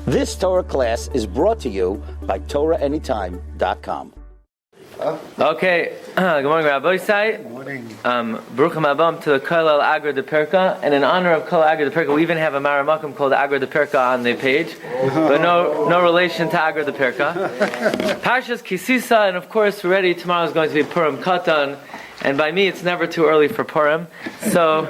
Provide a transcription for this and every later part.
This Torah class is brought to you by TorahAnytime.com. Okay, good morning, Rabbi. Good morning. Baruchim Abam to the Kollel Agra de Perka, and in honor of Kollel Agra de Perka, we even have a Maramakum called Agra de Perka on the page, but no relation to Agra de Perka. Parshas Sisa, and of course, we're ready. Tomorrow is going to be Purim Katan, and by me, it's never too early for Purim. So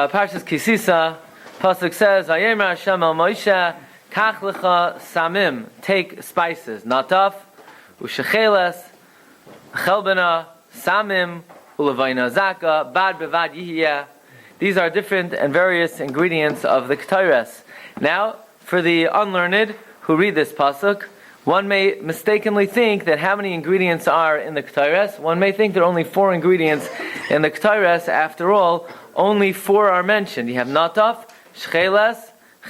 Parshas Sisa, Pasuk says, "Vayemer Hashem el Moshe, kach lecha samim, take spices, nataf, ushecheles, chelbena, samim, ulevayna zaka, bad bevad yihiyah." These are different and various ingredients of the Ketores. Now, for the unlearned who read this pasuk, one may mistakenly think that how many ingredients are in the Ketores. One may think there are only 4 ingredients in the Ketores. After all, only 4 are mentioned. You have nataf, shecheles,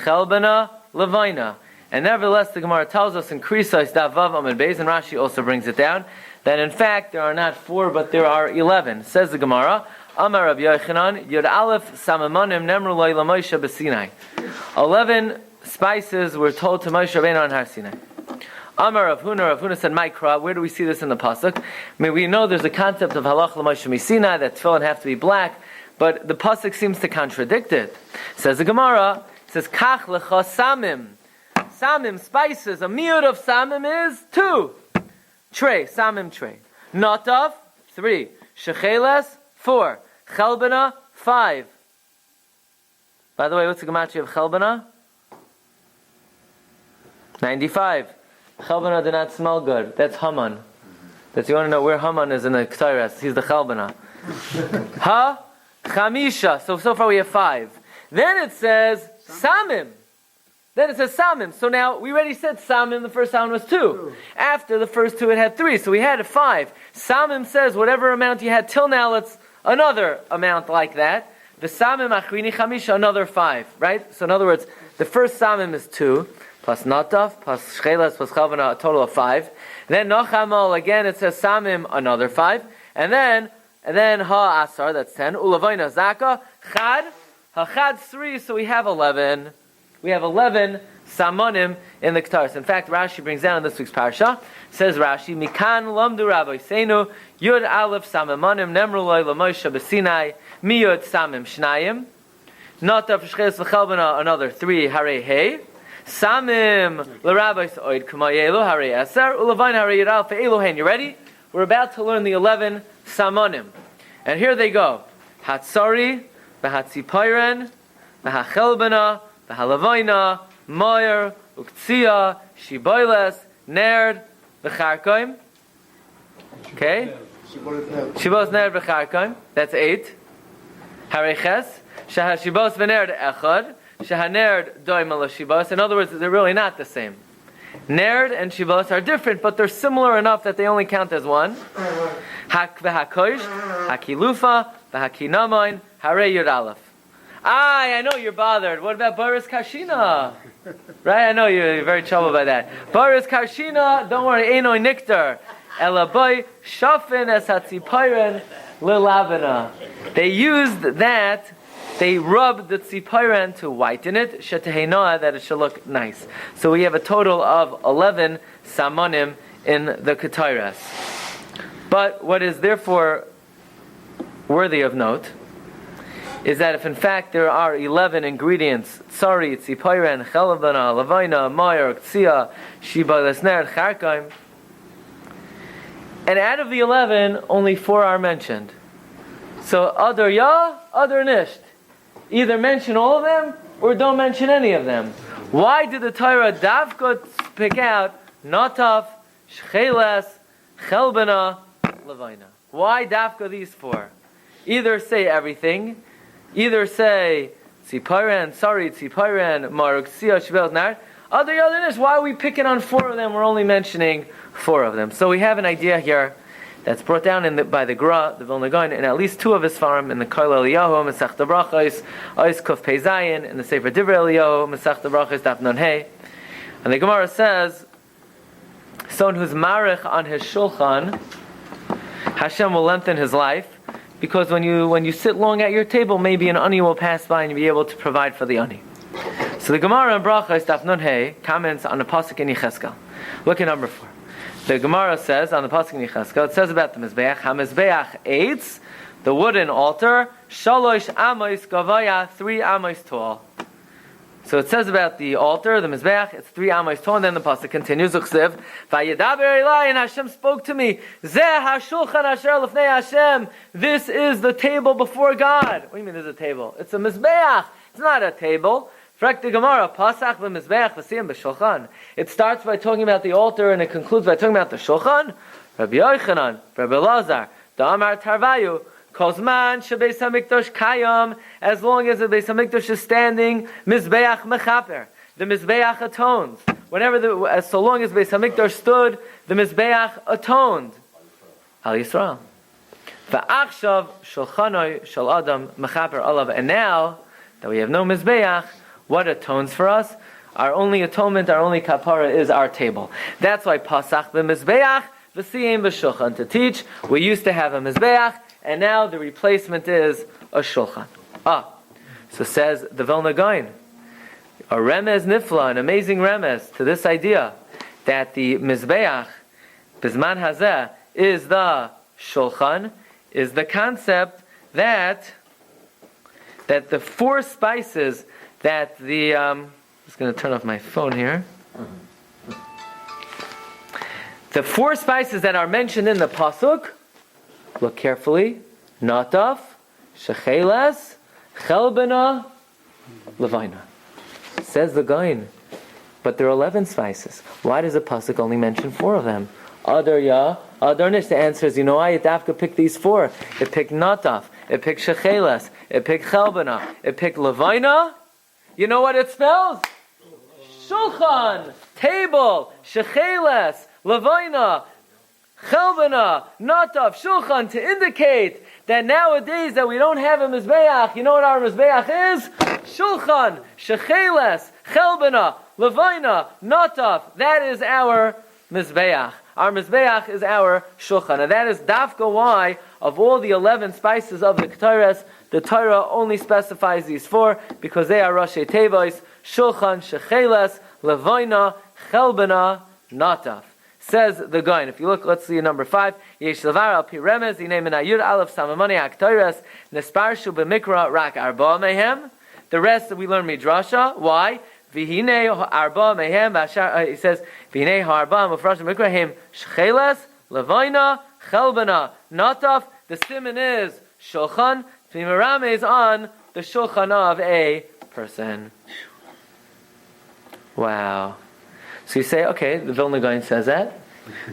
chelbena, levayna. And nevertheless, the Gemara tells us in Krisais Davav Amid Beis, and Rashi also brings it down, that in fact there are not 4, but there are 11. Says the Gemara, Amar Rabbi Yochanan, Yud Aleph Samamanim Nemru Loi LaMoshe B'Sinai. 11 spices were told to Moshe Rabbeinu on Har Sinai. Amar Rav Huna said, Mikra, where do we see this in the pasuk? I mean, we know there's a concept of halach l'Moshe Misinai, that tefillin have to be black, but the pasuk seems to contradict it. Says the Gemara, it says, Kach lecha samim. Samim, spices, a miud of samim is 2. Tray, samim tray. Nataf, 3. Shecheles, 4. Chelbena, 5. By the way, what's the gematria of chelbena? 95. Chelbena did not smell good. That's Haman. That's, you want to know where Haman is in the Ketores. He's the chelbena. Ha, chamisha. So far we have 5. Then it says samim. So now, we already said samim, the first sound was 2. After the first 2, it had 3, so we had a 5. Samim says, whatever amount you had till now, let's another amount like that. The samim achrini chamisha, another 5, right? So in other words, the first samim is 2, plus nataf, plus shchelas, plus chavana, a total of 5. Then nochamal, again it says samim, another 5. And then ha asar, that's 10. Ulavayna zaka, chad, ha-chad 3, so we have 11. We have 11 samonim in the Ketores. In fact, Rashi brings down in this week's Parsha, says Rashi, Mikan lamdu Rabbi Seinu, Yud Aleph Samamonim, Nemru Loi LaMoshe B'Sinai, Miyud Samim Shnayim, Natav Shcheles V'Chelbena, another 3, Hare Hey, Samim L'Rabbi Oid Kumayelu, Hare Eser, Ulavain Hare Yud Aleph Elohen. You ready? We're about to learn the 11 samonim. And here they go. Hatsari, V'Hatzipayren, V'Hachelbena, the Halavayna, Moyer, Uktzia, Shiboiles, Nerd, the Charkoim. Okay? Shibos Nerd v'Charkoim. That's 8. Hareches. Shaha Shibos v'Nerd Echad. Shaha Nerd Doim ala Shibos. In other words, they're really not the same. Nerd and Shibos are different, but they're similar enough that they only count as 1. Hak v'Hakoish, Hakilufa, v'Hakinamoin, Hare Yud Aleph. I know you're bothered. What about Baris Karshina? Right? I know you're very troubled by that. Baris Karshina, don't worry, Einoi Niktar. Elaboy Shafin es Hatzipayren Lilavina. They used that, they rubbed the tzipayren to whiten it, Shetehenoah, that it should look nice. So we have a total of 11 samonim in the Ketores. But what is therefore worthy of note is that if in fact there are 11 ingredients, tsari, tzipayren, chelavana, lavayna, mayer, ktzia, shiba, lesner, charkaim, and out of the 11, only 4 are mentioned. So, other ya, other nisht. Either mention all of them, or don't mention any of them. Why did the Torah davka pick out nataf, shcheles, chelbana, lavayna? Why davka these 4? Either say everything, either say tzipayren, sorry, tzipayren, maruk, tzia, shibel, nar. Other nisht, why are we picking on 4 of them? We're only mentioning 4 of them. So we have an idea here that's brought down by the Gra, the Vilna Gaon, in at least 2 of his farm, in the Kollel Eliyahu, Masechta Brachos, Ois Kuf Pei Zayin, in the Sefer Divrei Eliyahu, Masechta Brachos, Daf Nun Hey. And the Gemara says, someone who's marich on his shulchan, Hashem will lengthen his life, because when you sit long at your table, maybe an ani will pass by and you'll be able to provide for the ani. So the Gemara in Brachos Daf Nun Hey comments on the pasuk in Yecheskel. Look at number 4. The Gemara says on the pasuk in Yecheskel, it says about the mizbeach, ha-mizbeach eitz, the wooden altar, shalosh amos gavaya, 3 amos tall. So it says about the altar, the mizbeach, it's 3 amos tall, and then the pasuk continues, Uchsiv, Vayedaber Elai, and Hashem spoke to me, Zeh ha-shulchan asher lefnei Hashem, this is the table before God. What do you mean there's a table? It's a mizbeach, it's not a table. Frek the Gemara, Pasach v'mizbeach v'siyam b'shulchan. It starts by talking about the altar, and it concludes by talking about the shulchan. Rabbi Yochanan, Rabbi Lazar, Da'amar Tarvayu, Kozman shebeis hamikdash kayam, as long as the beis hamikdash is standing, mizbeach mechaper, the mizbeach atones. So long as beis hamikdash stood, the mizbeach atoned. Al Yisrael. Va'achshav shulchanoi shel adam mechaper alav. And now that we have no mizbeach, what atones for us? Our only atonement, our only kapara is our table. That's why pasach b'mizbeach v'siyim b'shulchan. To teach, we used to have a mizbeach, and now the replacement is a shulchan. So says the Vilna Gaon, a remez nifla, an amazing remez to this idea that the mizbeach bizman hazeh is the shulchan, is the concept that the 4 spices that the I'm just going to turn off my phone here. The 4 spices that are mentioned in the pasuk, look carefully, nataf, shecheles, chelbena, levina. Says the Gaon, but there are 11 spices. Why does the pasuk only mention 4 of them? Adarnish, the answer is, you know why? It have to pick these 4. It picked nataf, it picked shecheles, it picked chelbena, it picked levina. You know what it spells? Shulchan, table, shecheles, levina, chelbena, nataf, shulchan, to indicate that nowadays that we don't have a mizbeach. You know what our mizbeach is? Shulchan, shecheles, chelbena, levina, nataf. That is our mizbeach. Our mizbeach is our shulchan, and that is dafka why of all the 11 spices of the Ketores, the Torah only specifies these 4 because they are Rashi Tevos, shulchan, shecheles, levina, chelbena, nataf. Says the Gaon. If you look, let's see number 5. Yesh levar al pi remez inay min ayud aleph samamani Ketores nesparshu b'mikra rak arba mehem. The rest that we learn midrasha. Why? V'hinei arba mehem. He says v'hinei harba mufrash mikrahem shecheles, levina, chelbena, nataf. The siman is shulchan. Tmimarame is on the shulchan of a person. Wow. So you say, okay, the Vilna Gaon says that,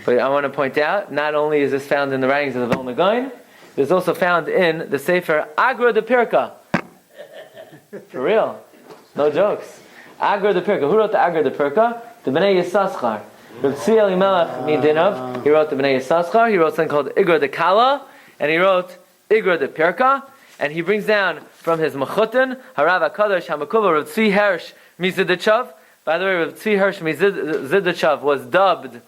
but I want to point out, not only is this found in the writings of the Vilna Gaon, it's also found in the Sefer Agra de Pirka. For real. No jokes. Agra de Pirka. Who wrote the Agra de Pirka? The Bnei Yissaschar. Rabbi Tzvi Elimelech Midinov, he wrote the Bnei Yissaschar, he wrote something called Igra de Kala, and he wrote Igra de Pirka, and he brings down from his Mechutin, Harav HaKadosh HaMakuba, Rabbi Tzvi Hirsch Mizidichav. By the way, Rabbi Tzvi Hirsch Mizidichav was dubbed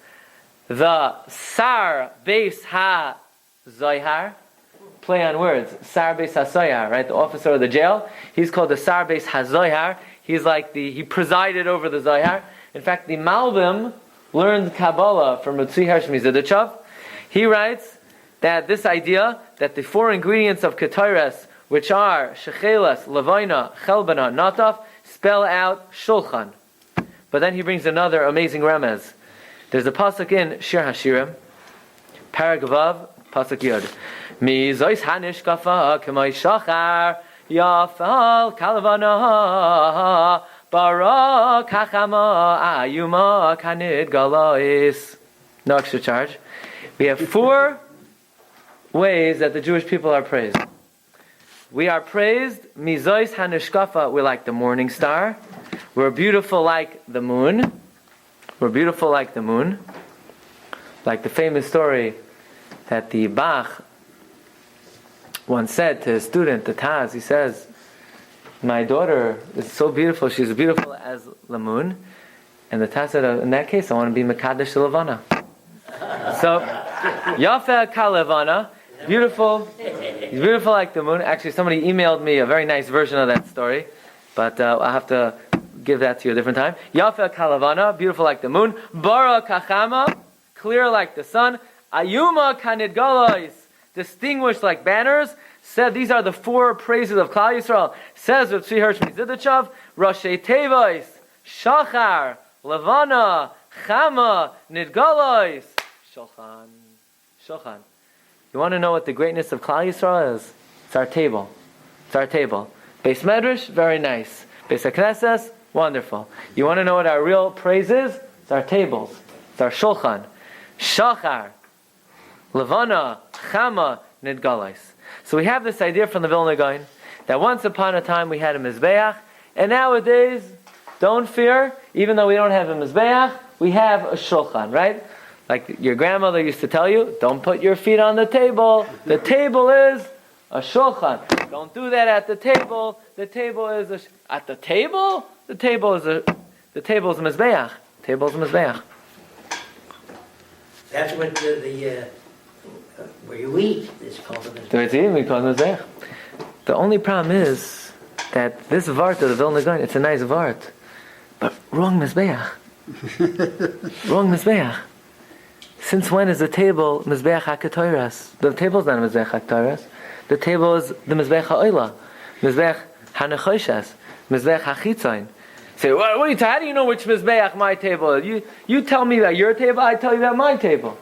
the Sar Beis Ha-Zoyhar, play on words, Sar Beis Ha-Zoyhar, right, the officer of the jail. He's called the Sar Beis Ha-Zoyhar. He's like he presided over the Zoyhar. In fact, the Malbim learned Kabbalah from Rabbi Tzvi Hirsch Mizidichav. He writes that this idea that the 4 ingredients of Ketores, which are shecheles, levina, chelbena, nataf, spell out shulchan. But then he brings another amazing remez. There's a pasuk in Shir Hashirim, Parag Vav, pasuk Yod. Mi zois hanishkafa k'may shachar yafal kalavana barak hachama ayuma kanid galais. No extra charge. We have 4 ways that the Jewish people are praised. We are praised, mizois hanishkafa, we're like the morning star. We're beautiful like the moon. We're beautiful like the moon. Like the famous story that the Bach once said to his student, the Taz, he says, my daughter is so beautiful, she's beautiful as the moon. And the Taz said, in that case, I want to be Mekadesh Levana. So, Yafa Kalevana, beautiful, he's beautiful like the moon. Actually, somebody emailed me a very nice version of that story, but I'll have to give that to you a different time. Yafa kalavana, beautiful like the moon. Bara kachama, clear like the sun. Ayuma kanidgalos, distinguished like banners. Said these are the 4 praises of Klal Yisrael. Says with Tzvi Hirsch Mizidachav, Rashi Tevos, Shachar, Levana, Chama, Nidgalos, Shulchan. Shulchan. You want to know what the greatness of Klal Yisrael is? It's our table. It's our table. Beis Medrash, very nice. Beis HaKnesses, wonderful. You want to know what our real praise is? It's our tables. It's our Shulchan. Shachar, Levana, Chama, Nidgalos. So we have this idea from the Vilna Gaon that once upon a time we had a Mizbeach, and nowadays, don't fear, even though we don't have a Mizbeach, we have a Shulchan, right? Like your grandmother used to tell you, don't put your feet on the table. The table is a Shulchan. Don't do that at the table. The table is at the table? The table is a Mizbeach. The table is a Mizbeach. That's what the where you eat is called a mizbeach. Do it's eating? We call it mizbeach. The only problem is that this vart of the Vilna Gaon, it's a nice vart, but wrong mizbeach. Wrong mizbeach. Since when is the table mizbeach ha-Ketores? The table is not a mizbeach ha-Ketores. The table is the mizbeach ha-Oila, mizbeach ha-Nechoshes, mizbeach ha-Chitzain. Say, what are you? How do you know which mizbeach my table is? You tell me about your table, I tell you about my table.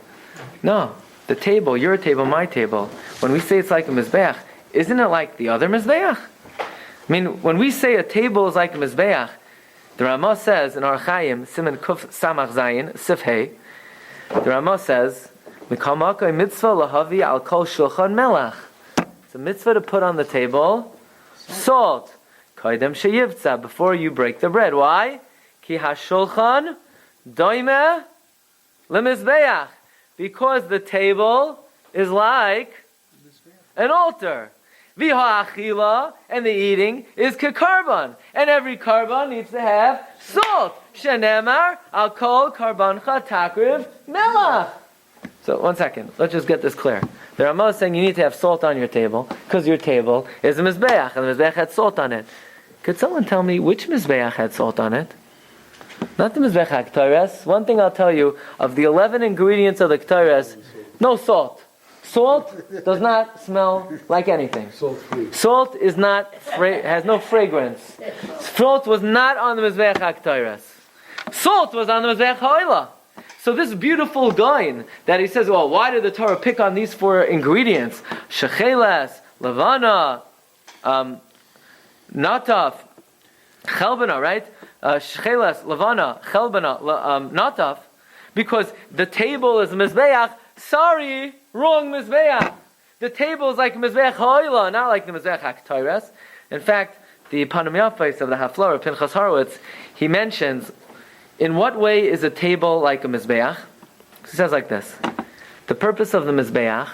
No. The table, your table, my table, when we say it's like a mizbeach, isn't it like the other mizbeach? I mean, when we say a table is like a mizbeach, the Ramah says in Archaim, Siman Kuf Samach Zayin, Sif Hey, the Ramah says, Mikamakai mitzvah lahavi al kol shulchan melach. It's a mitzvah to put on the table salt. Kaidem sheyivtza, before you break the bread. Why? Ki hashulchan doime lemizbeach. Because the table is like an altar. Viha achila, and the eating is kekarban. And every karban needs to have salt. Shenemar al kol karbancha takriv melach. So, one second. Let's just get this clear. The Ramah is saying you need to have salt on your table, because your table is a mizbeach, and the mizbeach had salt on it. Could someone tell me which mizbeach had salt on it? Not the Mizbech HaKetores. One thing I'll tell you, of the 11 ingredients of the Ketores, no salt. Salt does not smell like anything. Salt is not has no fragrance. Salt was not on the Mizbech HaKetores. Salt was on the Mizbech HaOila. So this beautiful gain that he says, well, why did the Torah pick on these 4 ingredients? Shecheles, Levana, Nataf, Chelbana, right? Shecheles, Levana, Chelbana, Nataf, because the table is Mizbeach. Sorry, wrong Mizbeach. The table is like Mizbeach Ha'oila, not like the Mizbeach HaKetores. In fact, the Panim Yafos of the Haflarah, Pinchas Horowitz, he mentions, in what way is a table like a Mizbeach? He says like this: the purpose of the Mizbeach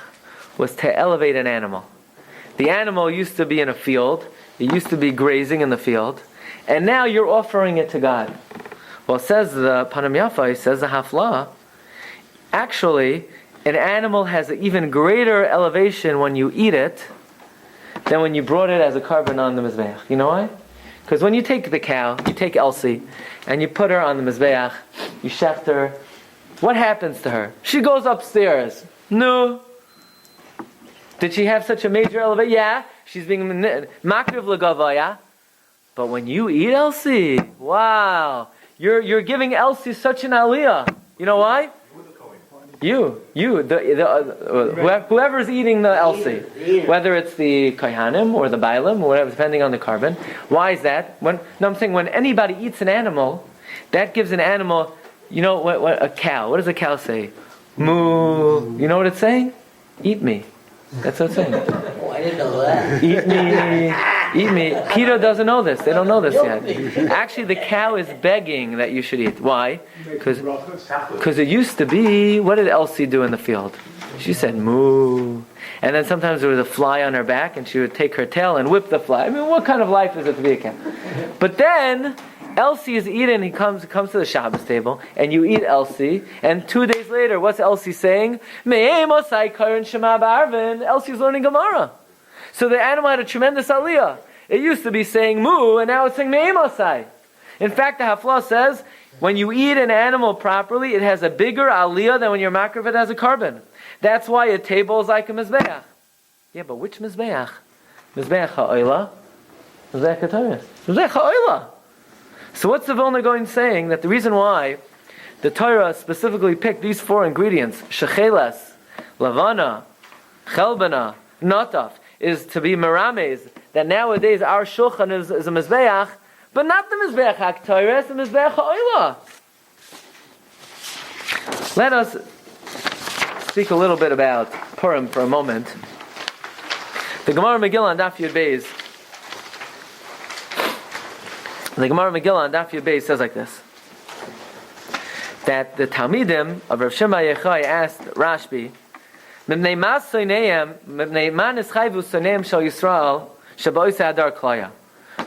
was to elevate an animal. The animal used to be in a field, it used to be grazing in the field, and now you're offering it to God. Well, says the Panim Yafai, says the Hafla, actually, an animal has an even greater elevation when you eat it than when you brought it as a carbon on the Mizbeach. You know why? Because when you take the cow, you take Elsie, and you put her on the Mizbeach, you shecht her, what happens to her? She goes upstairs. No. Did she have such a major elevation? Yeah. She's being makriv legavaya. But when you eat Elsie, wow, you're giving Elsie such an aliyah. You know why? Whoever's eating the Elsie, whether it's the Kohanim or the Bailim or whatever, depending on the carbon. Why is that? I'm saying when anybody eats an animal, that gives an animal, you know, what a cow. What does a cow say? Moo. You know what it's saying? Eat me. That's what it's saying. Oh, I didn't know that. Eat me. Eat me. Keto doesn't know this. They don't know this yet. Actually, the cow is begging that you should eat. Why? Because it used to be, what did Elsie do in the field? She said, moo. And then sometimes there was a fly on her back, and she would take her tail and whip the fly. I mean, what kind of life is it to be a cow? But then, Elsie is eating, he comes to the Shabbos table, and you eat Elsie, and 2 days later, what's Elsie saying? Elsie's learning Gemara. So the animal had a tremendous aliyah. It used to be saying moo, and now it's saying me'emosai. In fact, the Hafla says, when you eat an animal properly, it has a bigger aliyah than when you're makriv it as a carbon. That's why a table is like a mizbeach. Yeah, but which mizbeach? Mizbeach ha'oila? Mizbeach Ketores? Mizbeach ha'oila! So what's the Vilna Gaon saying? That the reason why the Torah specifically picked these 4 ingredients, shecheles, lavana, chelbana, nataf, is to be merames, that nowadays our shulchan is a mizbeach, but not the mizbeach HaKetores, the mizbeach ha'oila. Let us speak a little bit about Purim for a moment. The Gemara Megillah on Daf Yud Beis. The Gemara Megillah on Daf Yud Beis says like this: that the Talmidim of Rav Shema Yechai asked Rashbi, "Mipnei mas soneim, mipnei man ischayvu soneim shel Yisrael shabois adar klaya."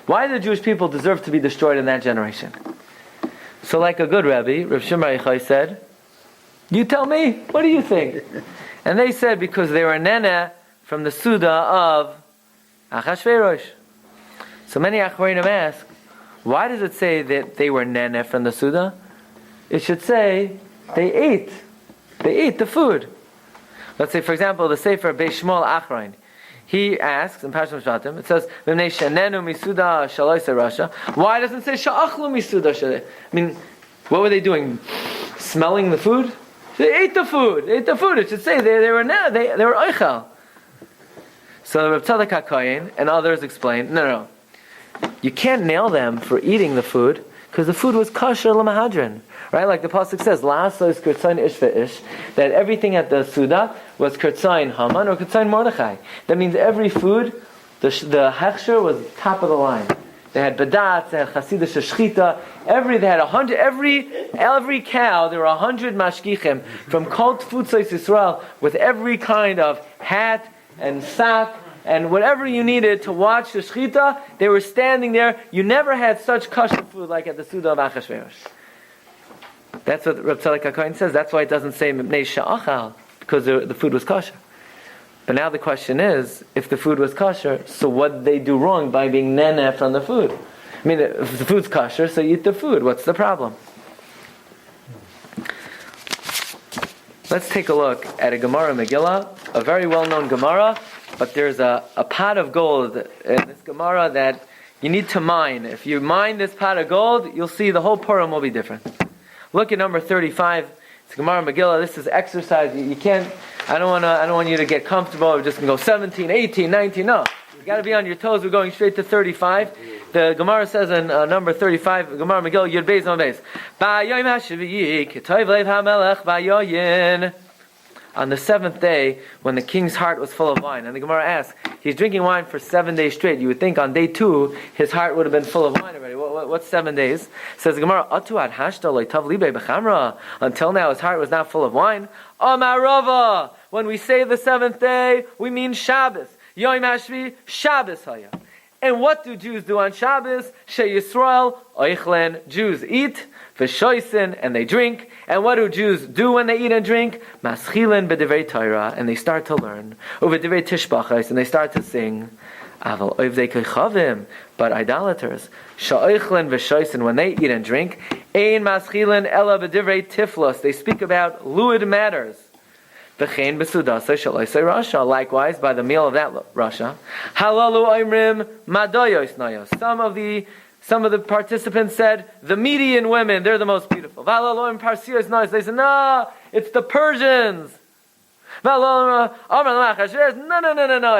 Why do the Jewish people deserve to be destroyed in that generation? So, like a good Rabbi, Rav Shema Yechai said, "You tell me. What do you think?" And they said because they were nene from the Suda of Achashverosh. So many Achronim ask, why does it say that they were nene from the Suda? It should say they ate the food. Let's say, for example, the Sefer Beis Shmuel Achroin. He asks in Parshas Shvatim, it says, "V'nei shenenu misuda shaloisa rasha." Why doesn't it say sha'achlu misuda shalei? I mean, what were they doing? Smelling the food? They ate the food. It should say they were oichel. So Reb Tzadok HaKohen and others explain, no. You can't nail them for eating the food because the food was kosher l'mahadrin. Right? Like the pasuk says, La'asos kirtzayin ish ve'ish, that everything at the Suda was kirtzayin Haman or kirtzayin Mordechai. That means every food, the hechsher was top of the line. They had badatz, they had chasidish shechita, they had 100, every cow, there were 100 mashgichim from Kol Tfutzos Yisrael with every kind of hat and sack and whatever you needed to watch the shechita. They were standing there. You never had such kosher food like at the Suda of Achashverosh. That's what Reb Tzadok HaKohen says. That's why it doesn't say Mipnei Sha'achal, because the food was kosher. But now the question is, if the food was kosher, so what did they do wrong by being nene from the food? I mean, if the food's kosher, so you eat the food. What's the problem? Let's take a look at a Gemara Megillah, a very well-known Gemara, but there's a pot of gold in this Gemara that you need to mine. If you mine this pot of gold, you'll see the whole Purim will be different. Look at number 35. It's Gemara Megillah. This is exercise. You can't. I don't want you to get comfortable. We're just going to go 17, 18, 19. No, you got to be on your toes. We're going straight to 35. The Gemara says in number 35, Gemara Megillah Yud Beis on Beis. Ba'yoyim hashviyi k'toiv leiv hamelech ba'yoyin. On the 7th day, when the king's heart was full of wine, and the Gemara asks, he's drinking wine for 7 days straight. You would think on day 2, his heart would have been full of wine already. What's 7 days? Says the Gemara, Atu ad hashta lo'itav libe b'chamra. Until now, his heart was not full of wine. Amar Rava. When we say the 7th day, we mean Shabbos. Yom Hashvi, Shabbos haya. And what do Jews do on Shabbos? She Yisrael, oichlen. Jews eat, v'shoisen, and they drink. And what do Jews do when they eat and drink? Maschilin b'divrei Torah, and they start to learn. U'v'divrei tishbachos, and they start to sing. Aval oivdei kechavim, but idolaters. Sha'oichlen v'shoisen, when they eat and drink. Ein maschilin ela b'divrei tiflos, they speak about lewd matters. V'chein b'sudasa shaloisei rasha, likewise by the meal of that rasha. Halalu oimrim madoyos nayos. Some of the participants said, the Median women, they're the most beautiful. Halalu oim parsios nayos. They said, no, it's the Persians. No,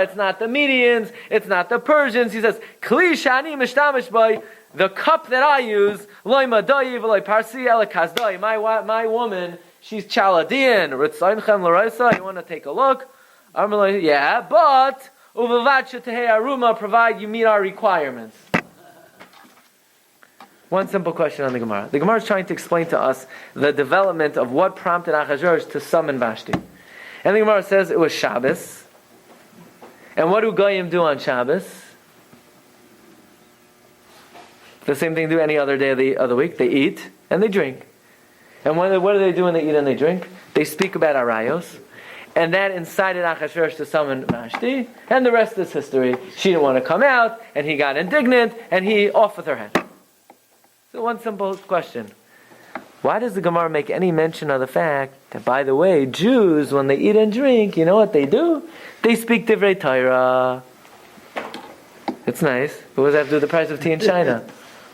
it's not the Medians, it's not the Persians. He says, Kli shani mishtamish by, the cup that I use, loy madoyi v'loy parsi ela kazdoi. My woman, she's Chaldean. Ritzayinchem l'roisa. You want to take a look? Yeah, but uvavat shetehei aruma, provide you meet our requirements. One simple question on the Gemara. The Gemara is trying to explain to us the development of what prompted Achashverosh to summon Vashti. And the Gemara says it was Shabbos. And what do Goyim do on Shabbos? The same thing they do any other day of the week. They eat and they drink. And what do they do when they eat and they drink? They speak about Arayos. And that incited Achashverosh to summon Vashti. And the rest is history. She didn't want to come out, and he got indignant, and he off with her head. So one simple question. Why does the Gemara make any mention of the fact that, by the way, Jews, when they eat and drink, you know what they do? They speak Divrei Torah. It's nice. But what does that have to do with the price of tea in China?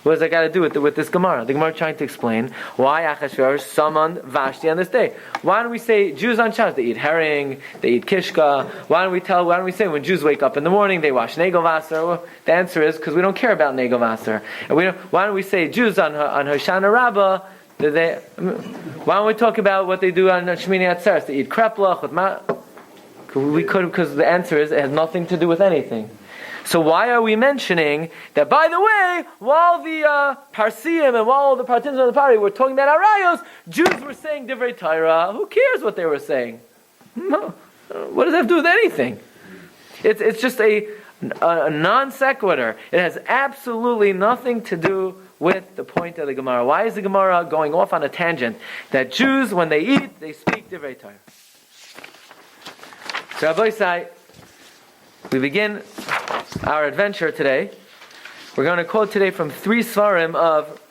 What does that got to do with this Gemara? The Gemara is trying to explain why Achashverosh summoned Vashti on this day. Why don't we say Jews on Shabbos, they eat herring, they eat kishka? Why don't we say when Jews wake up in the morning, they wash Negovasser? Well, the answer is because we don't care about Negovasser. And why don't we say Jews on Hoshana Rabbah? Why don't we talk about what they do on Shemini Atzeres? They eat kreplach with we could, because the answer is it has nothing to do with anything. So why are we mentioning that, by the way, while the Parsiim and while the participants of the party were talking about Arayos, Jews were saying Divrei Torah? Who cares what they were saying? No. What does that have to do with anything? It's just a non sequitur. It has absolutely nothing to do with the point of the Gemara. Why is the Gemara going off on a tangent that Jews, when they eat, they speak Divrei Torah? So Rabbi say, we begin our adventure today. We're going to quote today from 3 svarim of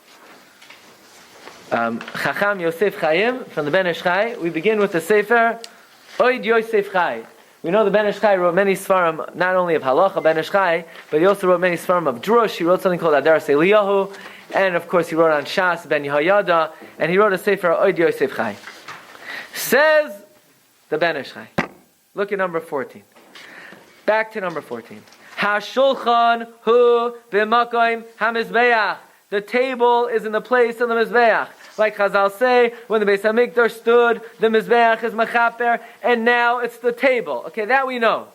Chacham Yosef Chaim from the Ben Ish Chai. We begin with the Sefer Oid Yosef Chai. We know the Ben Ish Chai wrote many svarim, not only of Halacha Ben Ish Chai, but he also wrote many svarim of Drush. He wrote something called Adaras Eliyahu, and of course he wrote on Shas Ben Yehoyada, and he wrote a Sefer Oid Yosef Chai. Says the Ben Ish Chai. Look at number 14. Back to number 14. HaShulchan hu b'makoim hamizbeach. The table is in the place of the mizbeach. Like Chazal say, when the Beis HaMikdash stood, the mizbeach is machaper, and now it's the table. Okay, that we know.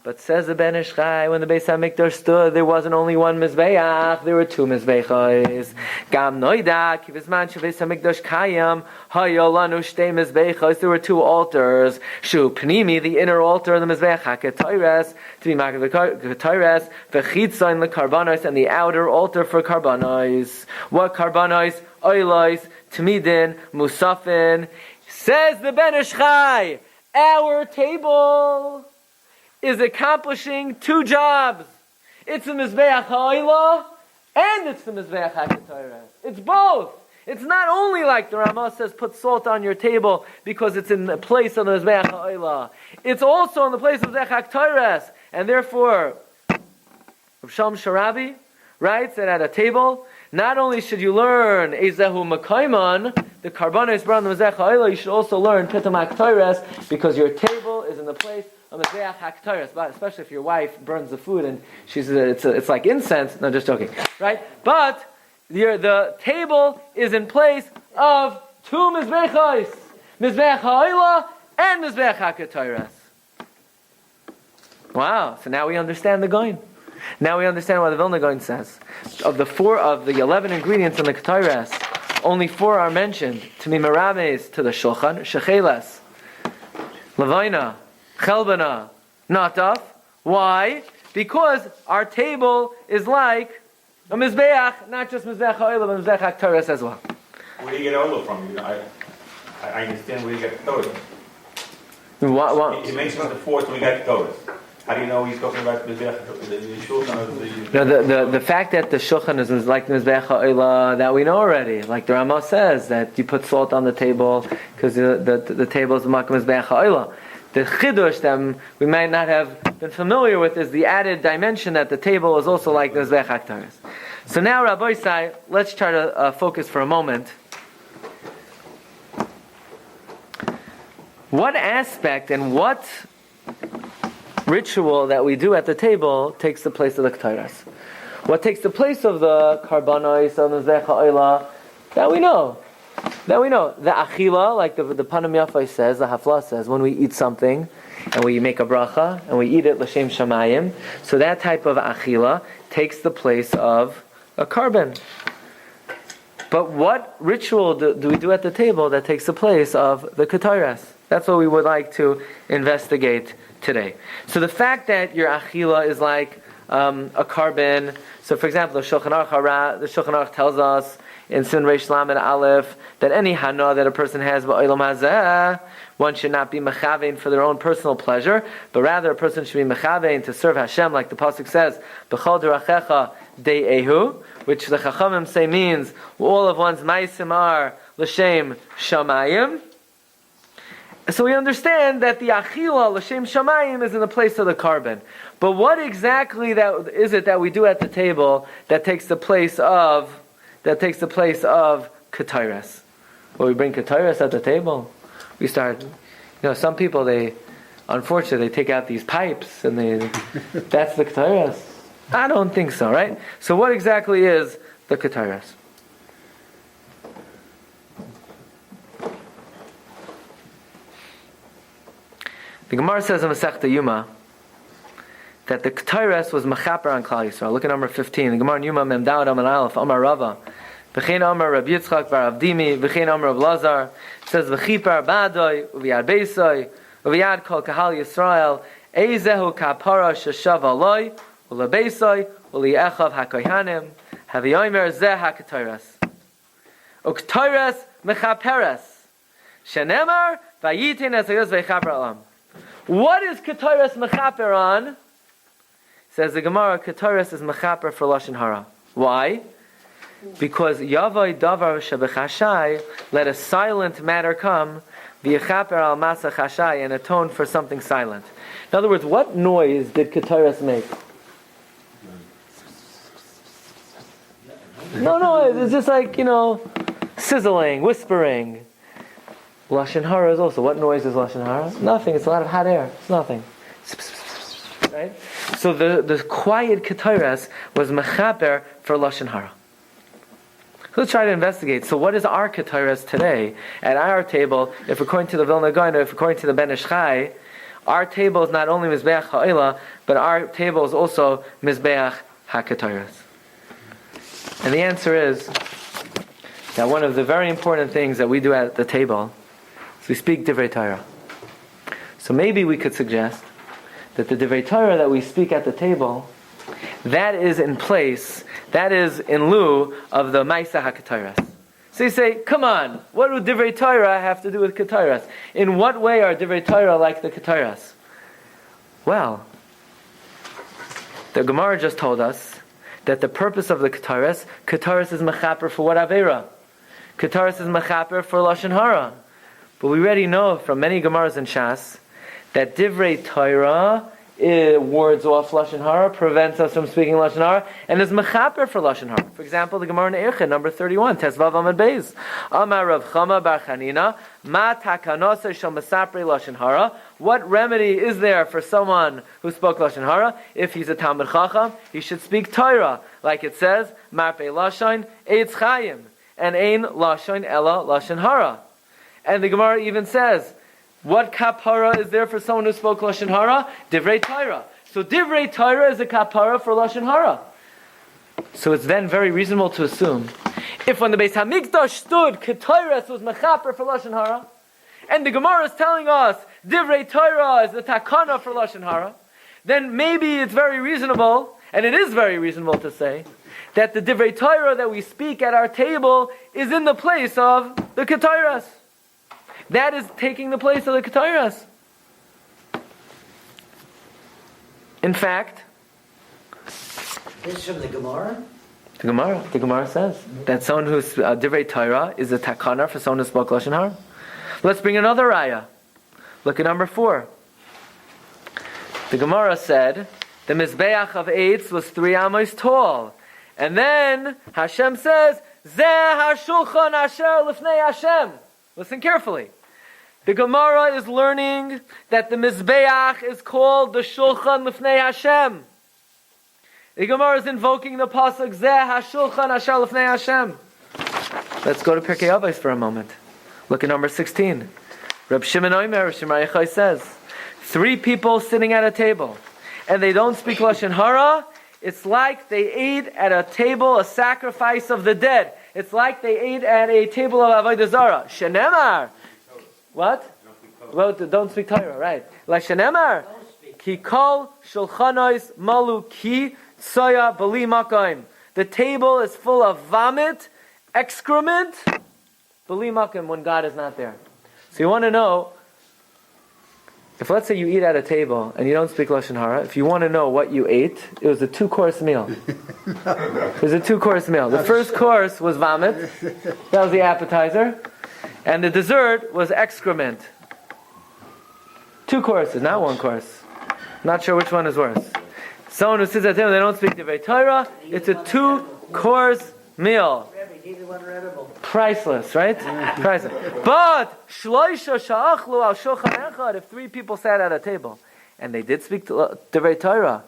But says the Ben Ish Chai, when the Beis HaMikdash stood, there wasn't only one mizbeach, there were 2 mizbechos. Gam noida, ki b'zman she'Beis HaMikdash kayam, hayo lanu shtei mizbechos, there were 2 altars. Shu pnimi, the inner altar of the mizbech, ha-Ketores, to be marked with Ketores, v'chitzain l'karbanos, and the outer altar for karbanos. What karbanos? Oilos, Tamidin, Musafin. Says the Ben Ish Chai, our table is accomplishing 2 jobs. It's the Mizbeach HaOilah and it's the Mizbeach HaKetores. It's both. It's not only like the Ramah says, put salt on your table because it's in the place of the Mizbeach HaOilah. It's also in the place of the Mizbeach HaKetores. And therefore, Rav Shalom Sharabi writes that at a table, not only should you learn Ezehu Makaiman, the karbanos brought on the Mizbeach HaOilah, you should also learn Pitam HaKetores because your table is in the place of Mizbeach HaKetores, but especially if your wife burns the food and it's like incense. No, just joking, right? But the table is in place of 2 Mizbechos, Mizbeach HaOilah and Mizbeach HaKetores. Wow! So now we understand the Goin. Now we understand what the Vilna Gaon says. Of the 11 ingredients in the Ketores, only 4 are mentioned to be merames to the Shulchan, Shecheles, Levina, Chelbana, Nataf. Why? Because our table is like a Mizbeach, not just Mizbeach HaOilah, but Mizbeach HaKetores as well. Where do you get oil from? I understand where you get Ketores. What? He mentions the 4th when we got Ketores. How do you know he's talking about the Shulchan of the... No, the fact that the Shulchan is like the Mizbeach HaOilah, that we know already. Like the Ramah says, that you put salt on the table because the table is the Makam Mizbeach HaOilah. The Chidush that we might not have been familiar with is the added dimension that the table is also like the Mizbeach HaKetores. So now, Rabbi Sai, let's try to focus for a moment. What aspect and what ritual that we do at the table takes the place of the Ketores? What takes the place of the karbanos on the Mizbeach HaOilah? That we know. The achila, like the Panam Yafai says, the Hafla says, when we eat something and we make a bracha and we eat it l'shem shamayim, so that type of achila takes the place of a karban. But what ritual do we do at the table that takes the place of the Ketores? That's what we would like to investigate today. So the fact that your achila is like a karban, so for example, the Shulchan Aruch tells us in Sin Reish Lamed Aleph that any hana that a person has ba'olam hazeh, one should not be mechavein for their own personal pleasure, but rather a person should be mechavein to serve Hashem, like the pasuk says, "B'chol derachecha de'ehu, which the Chachamim say means all of one's ma'asim are l'shem shamayim. So we understand that the achila l'shem shamayim is in the place of the carbon. But what exactly is it that we do at the table that takes the place of Ketores? Well, we bring Ketores at the table. We start, some people, unfortunately, they take out these pipes and that's the Ketores. I don't think so, right? So what exactly is the Ketores? The Gemara says in Masechta Yuma that the Ketores was mechaper on Klal Yisrael. Look at number 15. The Gemara in Yuma Mem Daud Amar Aleph Amar Rava V'chein Amar Rabbi Yitzchak Bar Avdimi V'chein Amar Rav Lazar. It says V'chipar Ba'adoi U'v'yad Beisoi U'v'yad Kol Kahal Yisrael Eizehu Kapara Sheshav Aloi U'lebeisoi U'li'echav HaKoyhanim Haviyomer Zeh HaKetores U'Ketores Mechaperes Shenemar Vayitin Esayos V'chaper Alam. What is Ketores mechaper on? Says the Gemara, Ketores is mechaper for Lashon Hara. Why? Because Yavai Davar Shebechashai, let a silent matter come, V'yechaper al Masa Chashai, and atone for something silent. In other words, what noise did Ketores make? No, it's just like, sizzling, whispering. Lashon Hara is also, what noise is Lashon Hara? Nothing, it's a lot of hot air. It's nothing. Right? So the quiet Ketores was mechaper for Lashon Hara. So let's try to investigate. So what is our Ketores today? At our table, if according to the Vilna Gaon, if according to the Ben Ish Chai, our table is not only Mizbeach Ha'ila, but our table is also Mizbeach HaKetores. And the answer is that one of the very important things that we do at the table, we speak Divrei Torah. So maybe we could suggest that the Divrei Torah that we speak at the table, that is in place, that is in lieu of the Maisa HaKetores. So you say, come on, what do Divrei Torah have to do with Ketores? In what way are Divrei Torah like the Ketores? Well, the Gemara just told us that the purpose of the Ketores is mechaper for what Aveira? Ketores is mechaper for Lashon Hara. But we already know from many Gemaras and Shas that Divrei Torah wards off Lashon Hara, prevents us from speaking Lashon Hara, and is mechaper for Lashon Hara. For example, the Gemara in Eicha, number 31, Tesvav Amud Beis. Amar Rav Chama Bar Chanina, Ma takanosa shel mesapri Lashon Hara. What remedy is there for someone who spoke Lashon Hara? If he's a Talmid Chacham, he should speak Torah. Like it says, Marpei Lashon, Eitz Chayim, and Ein Lashon Ella Lashon Hara. And the Gemara even says, what kapara is there for someone who spoke Lashon Hara? Divrei Torah. So Divrei Torah is a kapara for Lashon Hara. So it's then very reasonable to assume, if when the Beis Hamikdash stood, Ketores was mechaper for Lashon Hara, and the Gemara is telling us Divrei Torah is the takana for Lashon Hara, then maybe it's very reasonable, and it is very reasonable to say, that the Divrei Torah that we speak at our table is in the place of the Ketores. That is taking the place of the Ketores. In fact, This is from the Gemara? the Gemara says that someone who's Divrei Torah is a takana for someone who spoke Lashon Hara. Let's bring another raya. Look at number 4. The Gemara said the Mizbeach of Eitz was 3 amos tall. And then Hashem says, Zeh HaShulchan Asher Lifnei Hashem. Listen carefully. The Gemara is learning that the Mizbeach is called the Shulchan Lifnei Hashem. The Gemara is invoking the pasuk Zeh HaShulchan Asher Lifnei Hashem. Let's go to Pirkei Avos for a moment. Look at number 16. Reb Shimon Omer, Shemar Yochai says, 3 people sitting at a table, and they don't speak Lashon Hara. It's like they ate at a table, a sacrifice of the dead. It's like they ate at a table of Avodah Zarah. Shenemar. What? Well, don't speak Torah, right? Like Shenemar. Ki kol shulchanois malu ki soya bali makayim. The table is full of vomit, excrement, bali makayim, when God is not there. So you want to know If let's say you eat at a table and you don't speak Lashon Hara, if you want to know what you ate, it was a 2-course meal. It was a 2-course meal. The first course was vomit. That was the appetizer. And the dessert was excrement. 2 courses, not 1 course. Not sure which one is worse. Someone who sits at the table, they don't speak Divrei Torah, it's a 2-course meal. Priceless, right? Priceless. But if 3 people sat at a table and they did speak Divrei Torah,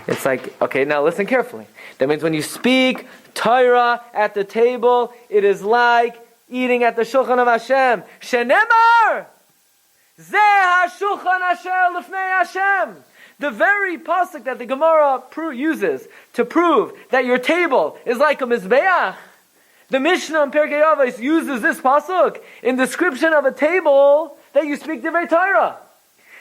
it's like, okay, now listen carefully. That means when you speak Torah at the table, it is like eating at the Shulchan of Hashem. Shenemar! Zeh ha-shulchan asher lifnei Hashem. The very pasuk that the Gemara uses to prove that your table is like a mizbeach. The Mishnah in Perkei Avos uses this pasuk in description of a table that you speak Divrei Torah.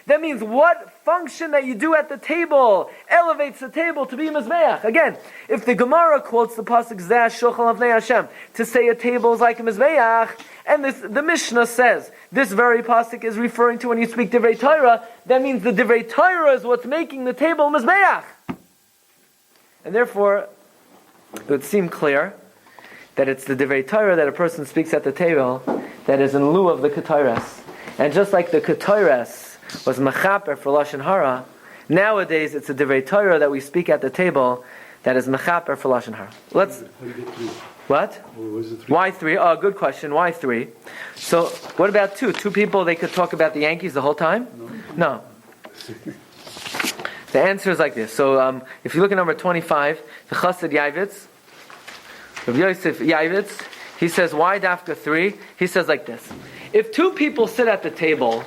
That means what function that you do at the table elevates the table to be mizbeach. Again, if the Gemara quotes the pasuk Zeh shulchan lifnei Hashem to say a table is like a mizbeach, and the Mishnah says this very pasuk is referring to when you speak Divrei Torah, that means the Divrei Torah is what's making the table mizbeach. And therefore, it would seem clear that it's the Divrei Torah that a person speaks at the table that is in lieu of the Ketores. And just like the Ketores was mechaper for Lashon Hara, nowadays it's the Divrei Torah that we speak at the table that is mechaper for Lashon Hara. What? Why 3? Oh, good question. Why 3? So, what about 2? 2 people, they could talk about the Yankees the whole time? No. The answer is like this. So, if you look at number 25, the Chassid Yavitz, Rabbi Yosef Yavitz, he says, why dafka 3? He says like this. If 2 people sit at the table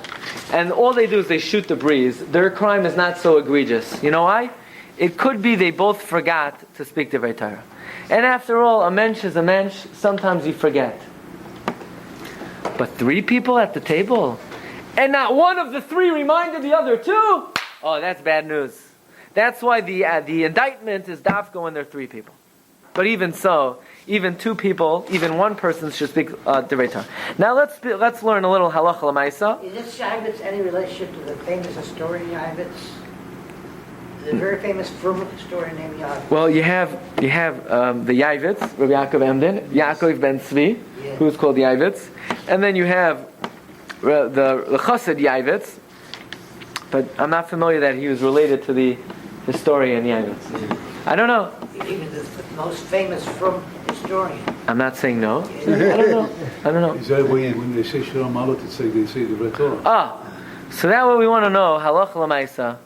and all they do is they shoot the breeze, their crime is not so egregious. You know why? It could be they both forgot to speak Divrei Torah. And after all, a mensch is a mensch. Sometimes you forget. But 3 people at the table, and not one of the 3 reminded the other 2. Oh, that's bad news. That's why the indictment is dafka when there are 3 people. But even so, even 2 people, even 1 person should speak Divrei Torah. Now let's learn a little halacha l'maisa. Is this Yavitz any relationship to the famous historian Yavitz? The very famous Frum historian named Yavitz. Well, you have the Yavitz, Rabbi Yaakov Emden, Yaakov ben Tzvi, who's called Yavitz, and then you have the Chassid Yavitz, but I'm not familiar that he was related to the historian Yavitz. I don't know. Even the most famous Frum historian. I'm not saying no. I don't know. Is that when they say Shalom Alot, they say the Torah? So that's what we want to know. Halacha l'maisa.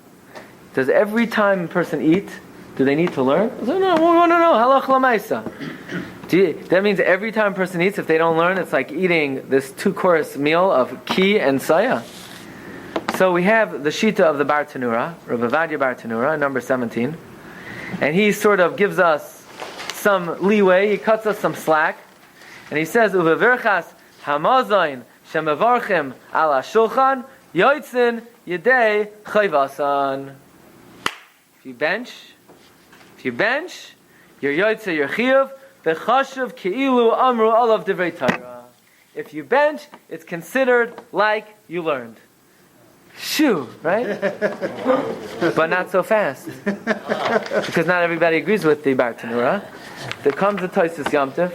Does every time a person eat, do they need to learn? So no, we want to know. Halacha l'maisa. That means every time a person eats, if they don't learn, it's like eating this 2-course meal of ki and saya. So we have the shita of the Bar Tanura, Rabbi Vadia Bar Tanura, number 17. And he sort of gives us some leeway, he cuts us some slack. And he says, Uvevirchas hamazayin shemevarchim ala shulchan yoitzin yedei chayvasan. If you bench, your yoitze, your chiyuv, v'chashuv ki'ilu amru olav divrei Torah. If you bench, it's considered like you learned. Shoo, right? But not so fast. Because not everybody agrees with the Bar Tanura. There comes the Tosis Yom Tov,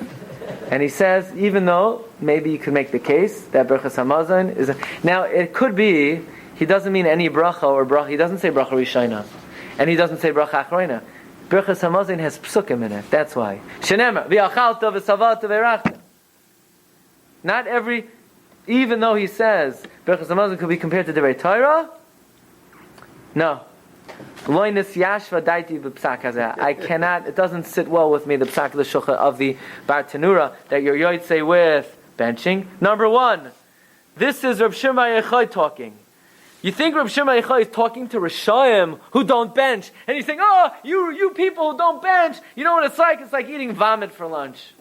and he says, even though maybe you could make the case that Berachas Hamazon is now it could be he doesn't mean any bracha or bracha. He doesn't say bracha rishayna, and he doesn't say bracha achrayna. Berachas Hamazon has psukim in it. That's why. Shenemar v'achalta v'savalta v'erachta. Not every. Even though he says Berachas Hamazon could be compared to Divrei Torah, no. I cannot. It doesn't sit well with me. The psak the shulchan of the Bar Tanura that your yoytze with benching. Number 1, this is Reb Shimon Yochai talking. You think Reb Shimon Yochai is talking to Rishayim who don't bench, and he's saying, "Oh, you people who don't bench, you know what it's like? It's like eating vomit for lunch."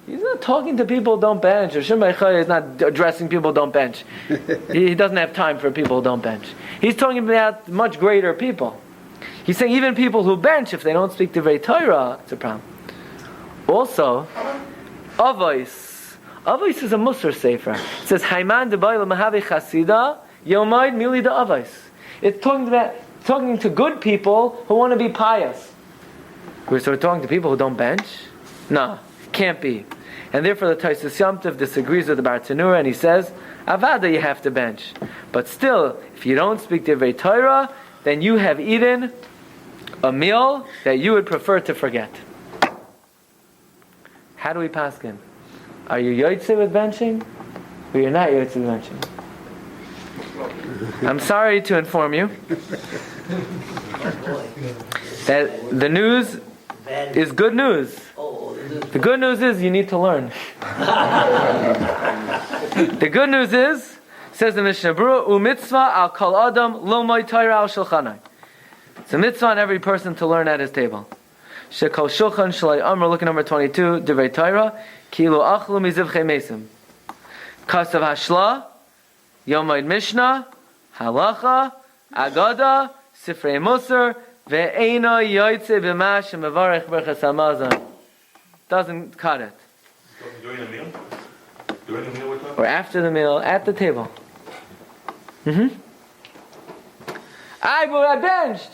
He's not talking to people who don't bench. Reb Shimon Yochai is not addressing people who don't bench. He doesn't have time for people who don't bench. He's talking about much greater people. He's saying even people who bench, if they don't speak Divrei Torah, it's a problem. Also, avos Avos is a Musar Sefer. It says, Haiman debayla mahavi chasida, yomaid mili da avos. It's talking to good people who want to be pious. We're sort of talking to people who don't bench? No, can't be. And therefore the Tosfos Yom Tov disagrees with the Bartanura, and he says, Avada, you have to bench. But still, if you don't speak Divrei Torah, then you have eaten a meal that you would prefer to forget. How do we paskin? Are you yotze with benching? Or you're not yotze with benching? I'm sorry to inform you that the news is good news. The good news is you need to learn. The good news is, says the Mishnah Berurah, u'mitzvah al kol adam lo moy Torah al shulchanai. It's a mitzvah on every person to learn at his table. Shekol shulchan shalai amr, look at number 22, Divrei Torah, kilu achlu mizivchei mesim. Kasav hashla, yomaid mishnah, halacha, agada, sifrei musar, ve'ena yoytze b'mash mevarech berchas hamazon. Doesn't cut it. During the meal? During the meal we're talking? Or after the meal, at the table. But I benched.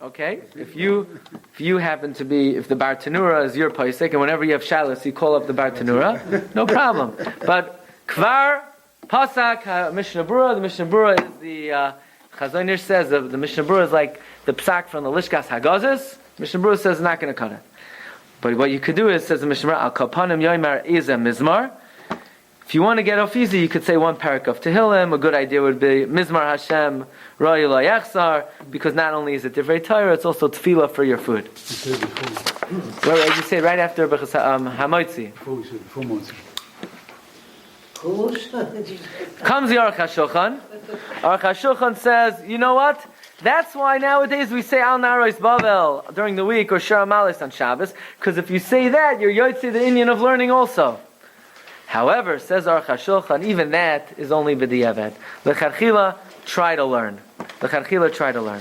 Okay, if you happen to be, if the Bartanura is your paisik, and whenever you have shalos, you call up the Bartanura, no problem. But kvar pasak Mishnah Berurah, the Mishnah Berurah is the Chazon Ish says the Mishnah Berurah is like the psak from the Lishkas Hagazis. Mishnah Berurah says not going to cut it. But what you could do is, says the Mishnah Berurah, al kapanim yoymar iza mizmar. If you want to get off easy, you could say one parak of Tehillim. A good idea would be Mizmar Hashem Ra'yu La Yachzar, because not only is it Divrei Torah, it's also tefillah for your food. Well, as you say right after Hamoitzi. Before Motzi. Comes the Aruch HaShulchan. Aruch HaShulchan says, you know what? That's why nowadays we say Al Narois Bavel during the week or Shara Malis on Shabbos, because if you say that, you're Yotzi the Indian of learning also. However, says Aruch HaShulchan, even that is only b'diavad. L'charchila, try to learn. L'charchila, try to learn.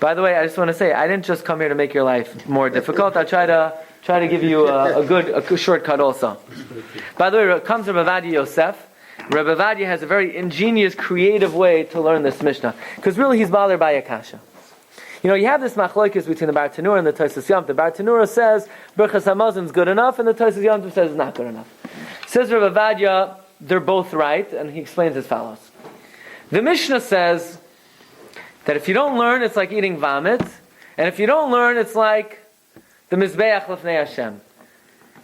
By the way, I just want to say, I didn't just come here to make your life more difficult. I try to give you a good shortcut also. By the way, it comes from Rabbi Yosef. Rabbi Vadia has a very ingenious, creative way to learn this Mishnah. Because really he's bothered by Akasha. You know, you have this machlokes between the Bartanura and the Tosfos Yom Tov. The Bartanura says, Berchas HaMazon is good enough, and the Tosfos Yom Tov says it's not good enough. Says Rabbi Vadia, they're both right, and he explains as follows. The Mishnah says that if you don't learn, it's like eating vomit, and if you don't learn, it's like the Mizbeach Lefnei Hashem.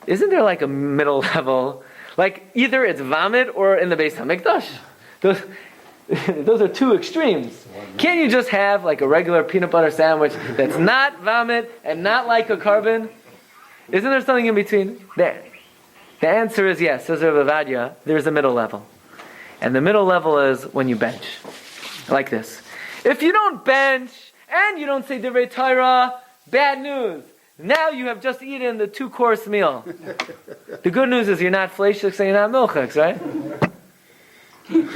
Isn't there like a middle level? Like either it's vomit or in the Beis HaMikdash. Those are two extremes. Can't you just have like a regular peanut butter sandwich that's not vomit and not like a carbon? Isn't there something in between? There. The answer is yes, says Rabbi Vadia, there's a middle level. And the middle level is when you bench. Like this. If you don't bench and you don't say Divrei Torah, bad news. Now you have just eaten the 2-course meal. The good news is you're not fleishik, so you're not milchik, right?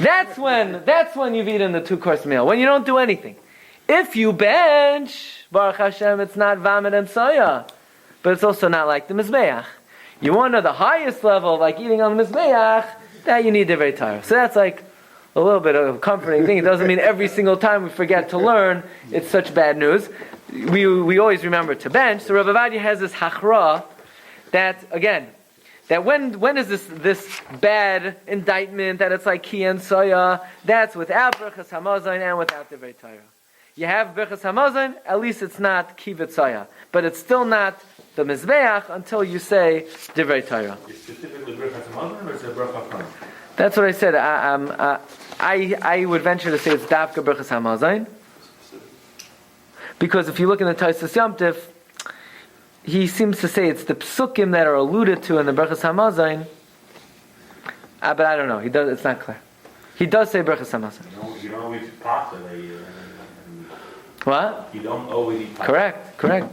That's when you've eaten the 2-course meal. When you don't do anything. If you bench, Baruch Hashem, it's not vomit and soya. But it's also not like the Mizbeach. You want to the highest level, like eating on the Mizbeach, that you need Divrei Torah. So that's like a little bit of a comforting thing. It doesn't mean every single time we forget to learn, it's such bad news. We always remember to bench. So Rabbi Vadia has this hachra that, again, that when is this bad indictment that it's like ki and soya, that's without Berchas Hamazon and without Divrei Torah. You have Berchas Hamazon, at least it's not ki v'tsoya. But it's still not the Mizbeach until you say Divrei Torah. Is specifically Berchas Hamazon or is it Berchas Hamazon? That's what I said. I would venture to say it's Dafka Berchas Hamazon. Because if you look in the Tosfos Yom Tov, he seems to say it's the psukim that are alluded to in the Berchas Hamazon. But I don't know. It's not clear. He does say Berchas Hamazon. You don't always eat pasta. What? You don't always eat pasta. Correct.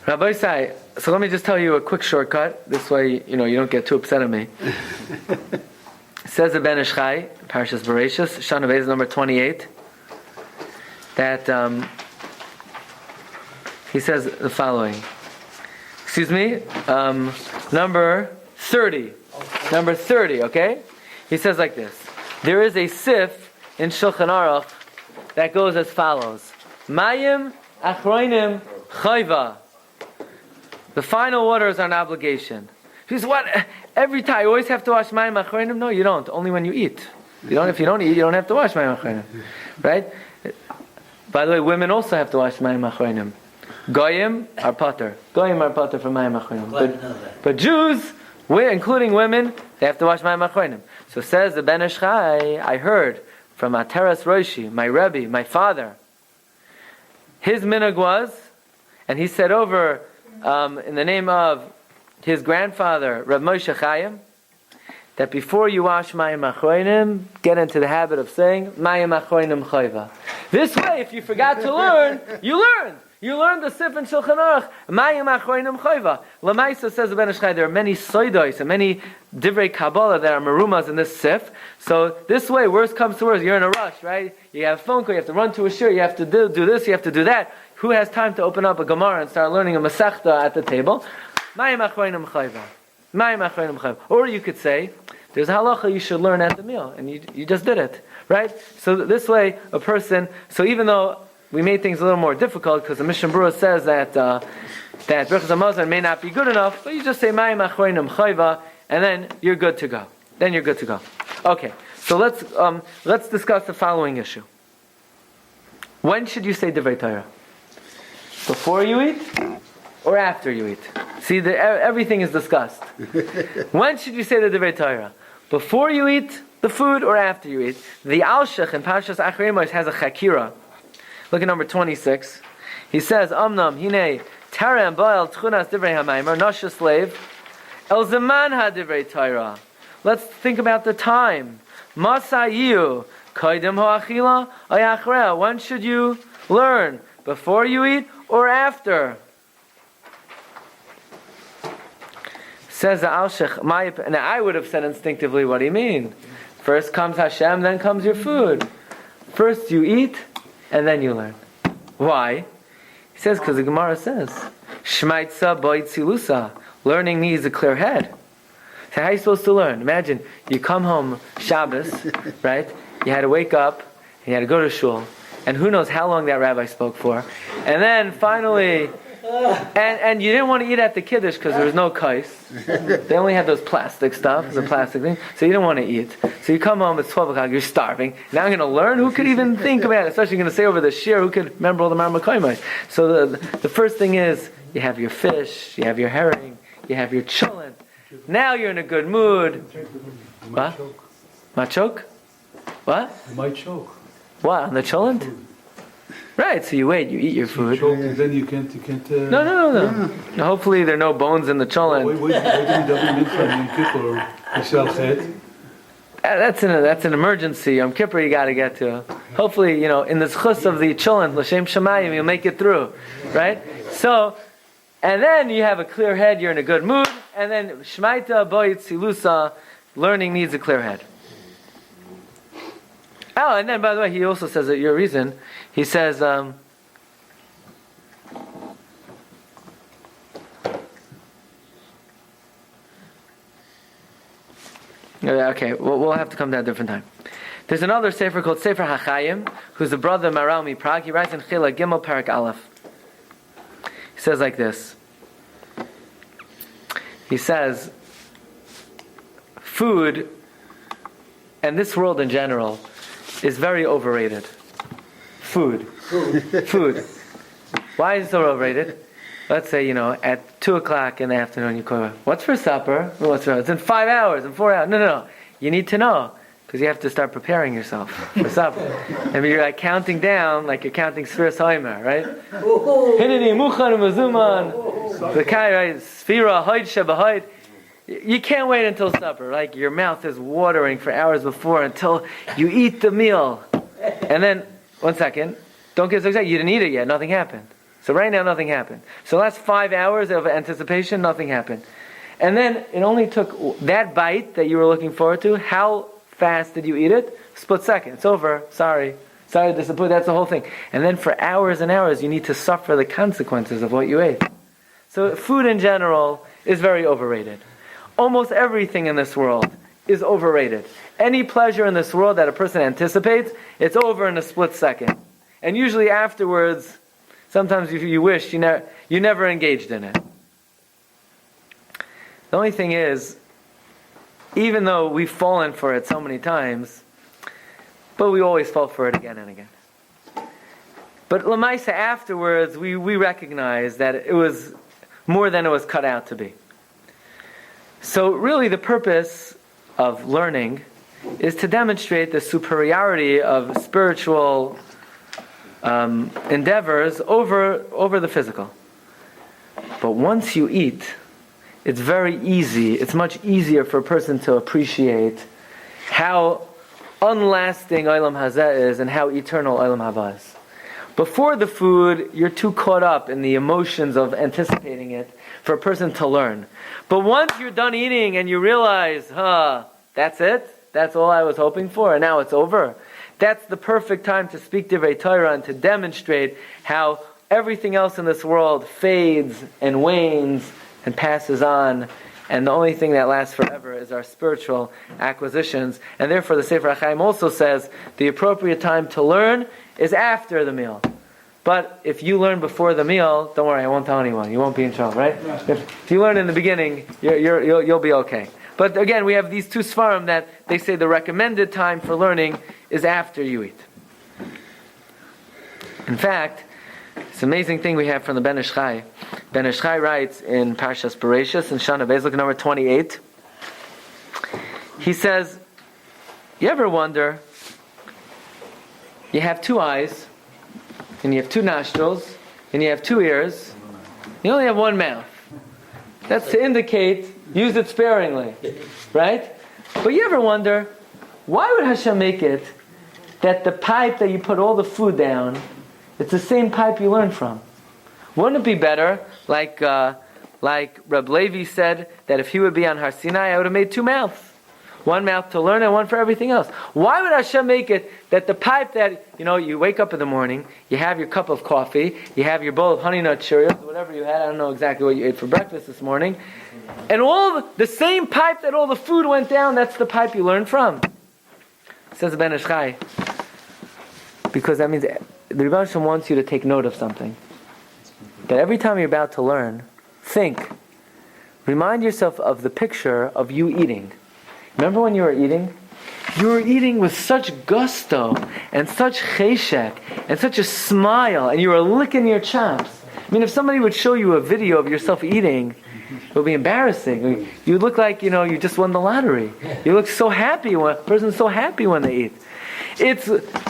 Rabbi Sai, so let me just tell you a quick shortcut. This way, you don't get too upset at me. Says the Ben Ish Chai, Parshas Bereshis, Shana Beis number 28, that he says the following. excuse me, number 30. Number 30, okay? He says like this. There is a sif in Shulchan Aruch that goes as follows. Mayim achroinim chayva. The final waters are an obligation. He says, what? Every time, you always have to wash mayim achroinim? No, you don't. Only when you eat. If you don't eat, you don't have to wash mayim achroinim. Right? By the way, women also have to wash mayim achroinim. Goyim are pater. Goyim are pater for mayim achroinim. But Jews, including women, they have to wash mayim achroinim. So says the Ben Ish Chai, I heard from Ateras Roshi, my Rabbi, my father, his minhag was, and he said over in the name of his grandfather, Rav Moshe Chaim, that before you wash mayim achroinim, get into the habit of saying mayim achroinim chayva. This way, if you forgot to learn, you learned. You learned the sif in Shulchan Aruch, mayim achroinim chayva. Lamaisa says the Ben Ish Chai, there are many soidos and many divrei Kabbalah that are marumas in this sif. So this way, worst comes to worst, you're in a rush, right? You have a phone call, you have to run to a shiur, you have to do this, you have to do that. Who has time to open up a Gemara and start learning a Masechta at the table? Mayim achroinim chayva. Mayim achroinim chayva. Or you could say, there's a halacha you should learn at the meal, and you just did it, right? So this way, a person, so even though we made things a little more difficult, because the Mishnah Berurah says that Birchas Hamazon may not be good enough, but you just say Mayim achroinim chayva, and then you're good to go. Okay, so let's discuss the following issue. When should you say Divrei Torah? Before you eat or after you eat? See, everything is discussed. When should you say the Divrei Torah? Before you eat the food or after you eat? The Alshech in Parshas Acharei Mos has a chakira. Look at number 26. He says, Amnam, hine, Tarem Baal Tchunas Divrei HaMaimer, Nosha slave, El Zaman HaDivrei Torah. Let's think about the time. Masayu, Koidim Ho'achila, Ayachrea. When should you learn? Before you eat or after? Says the Alshech, and I would have said instinctively, what do you mean? First comes Hashem, then comes your food. First you eat, and then you learn. Why? He says, because the Gemara says, Shmaitza boitzilusa. Learning needs a clear head. So how are you supposed to learn? Imagine, you come home Shabbos, right? You had to wake up, and you had to go to shul, and who knows how long that rabbi spoke for. And then finally, and you didn't want to eat at the Kiddush because there was no kais. They only had those plastic stuff, the plastic thing. So you didn't want to eat. So you come home, it's 12 o'clock, you're starving. Now I'm going to learn? Who could even think about it? Especially going to say over the shiur, who could remember all the marmakoymai? So the first thing is, you have your fish, you have your herring, you have your cholent. Now you're in a good mood. What? Might choke? What? You might choke. What, on the cholent? Right, so you wait, you eat your food. Choke, and then you can't. No. Hopefully there are no bones in the cholent. Wait, Yom Kippur, that's an emergency. Yom Kippur you got to get to. Hopefully, in the chus of the cholent, l'shem shamayim, you'll make it through, right? So, and then you have a clear head, you're in a good mood, and then shmaita boit silusa, learning needs a clear head. Oh, and then by the way, he also says that your reason. He says, okay, we'll have to come to a different time. There's another sefer called Sefer HaChaim, who's the brother of Maralmi Prague. He writes in Chila Gimel Parak Aleph. He says like this. He says, food, and this world in general, is very overrated. Food. Why is it so overrated? Let's say, at 2 o'clock in the afternoon, you call, what's for supper? It's in 5 hours, in 4 hours. No. You need to know, because you have to start preparing yourself for supper. And you're like counting down, like you're counting Sfiras Haimer, right? Hineni, Muchan, Mazuman, the Kai, right? Sfira, Haid, Shebahid. You can't wait until supper. Like your mouth is watering for hours before until you eat the meal. And then, 1 second, don't get so excited. You didn't eat it yet. Nothing happened. So right now, nothing happened. So last 5 hours of anticipation, nothing happened. And then it only took that bite that you were looking forward to. How fast did you eat it? Split second. It's over. Sorry to disappoint. That's the whole thing. And then for hours and hours, you need to suffer the consequences of what you ate. So food in general is very overrated. Almost everything in this world is overrated. Any pleasure in this world that a person anticipates, it's over in a split second. And usually afterwards, sometimes you wish you never engaged in it. The only thing is, even though we've fallen for it so many times, but we always fall for it again and again. But Lamaisa, afterwards, we recognize that it was more than it was cut out to be. So really the purpose of learning is to demonstrate the superiority of spiritual endeavors over the physical. But once you eat, it's very easy, it's much easier for a person to appreciate how unlasting Olam Hazeh is and how eternal Olam Haba is. Before the food, you're too caught up in the emotions of anticipating it for a person to learn. But once you're done eating and you realize, that's it? That's all I was hoping for, and now it's over. That's the perfect time to speak Divrei Torah and to demonstrate how everything else in this world fades and wanes and passes on, and the only thing that lasts forever is our spiritual acquisitions. And therefore the Sefer HaChaim also says the appropriate time to learn is after the meal. But if you learn before the meal, don't worry, I won't tell anyone. You won't be in trouble, right? If you learn in the beginning, you'll be okay. But again, we have these two svarim that they say the recommended time for learning is after you eat. In fact, it's an amazing thing we have from the Ben Ish Chai. Ben Ish Chai writes in Parshas Bereshis in Shana Beis, look at number 28. He says, you ever wonder, you have two eyes, and you have two nostrils, and you have two ears, you only have one mouth. That's to indicate, use it sparingly, right? But you ever wonder, why would Hashem make it that the pipe that you put all the food down, it's the same pipe you learn from? Wouldn't it be better, like Rabbi Levi said, that if he would be on Har Sinai, I would have made two mouths. One mouth to learn and one for everything else. Why would Hashem make it that the pipe that, you wake up in the morning, you have your cup of coffee, you have your bowl of honey nut Cheerios, whatever you had, I don't know exactly what you ate for breakfast this morning, and all the same pipe that all the food went down, that's the pipe you learned from. Says the Ben Ish Chai. Because that means the Rebbe Hashem wants you to take note of something. That every time you're about to learn, remind yourself of the picture of you eating. Remember when you were eating? You were eating with such gusto and such cheshek and such a smile, and you were licking your chops. I mean, if somebody would show you a video of yourself eating, it would be embarrassing. You look like, you just won the lottery. You look so happy. A person's so happy when they eat.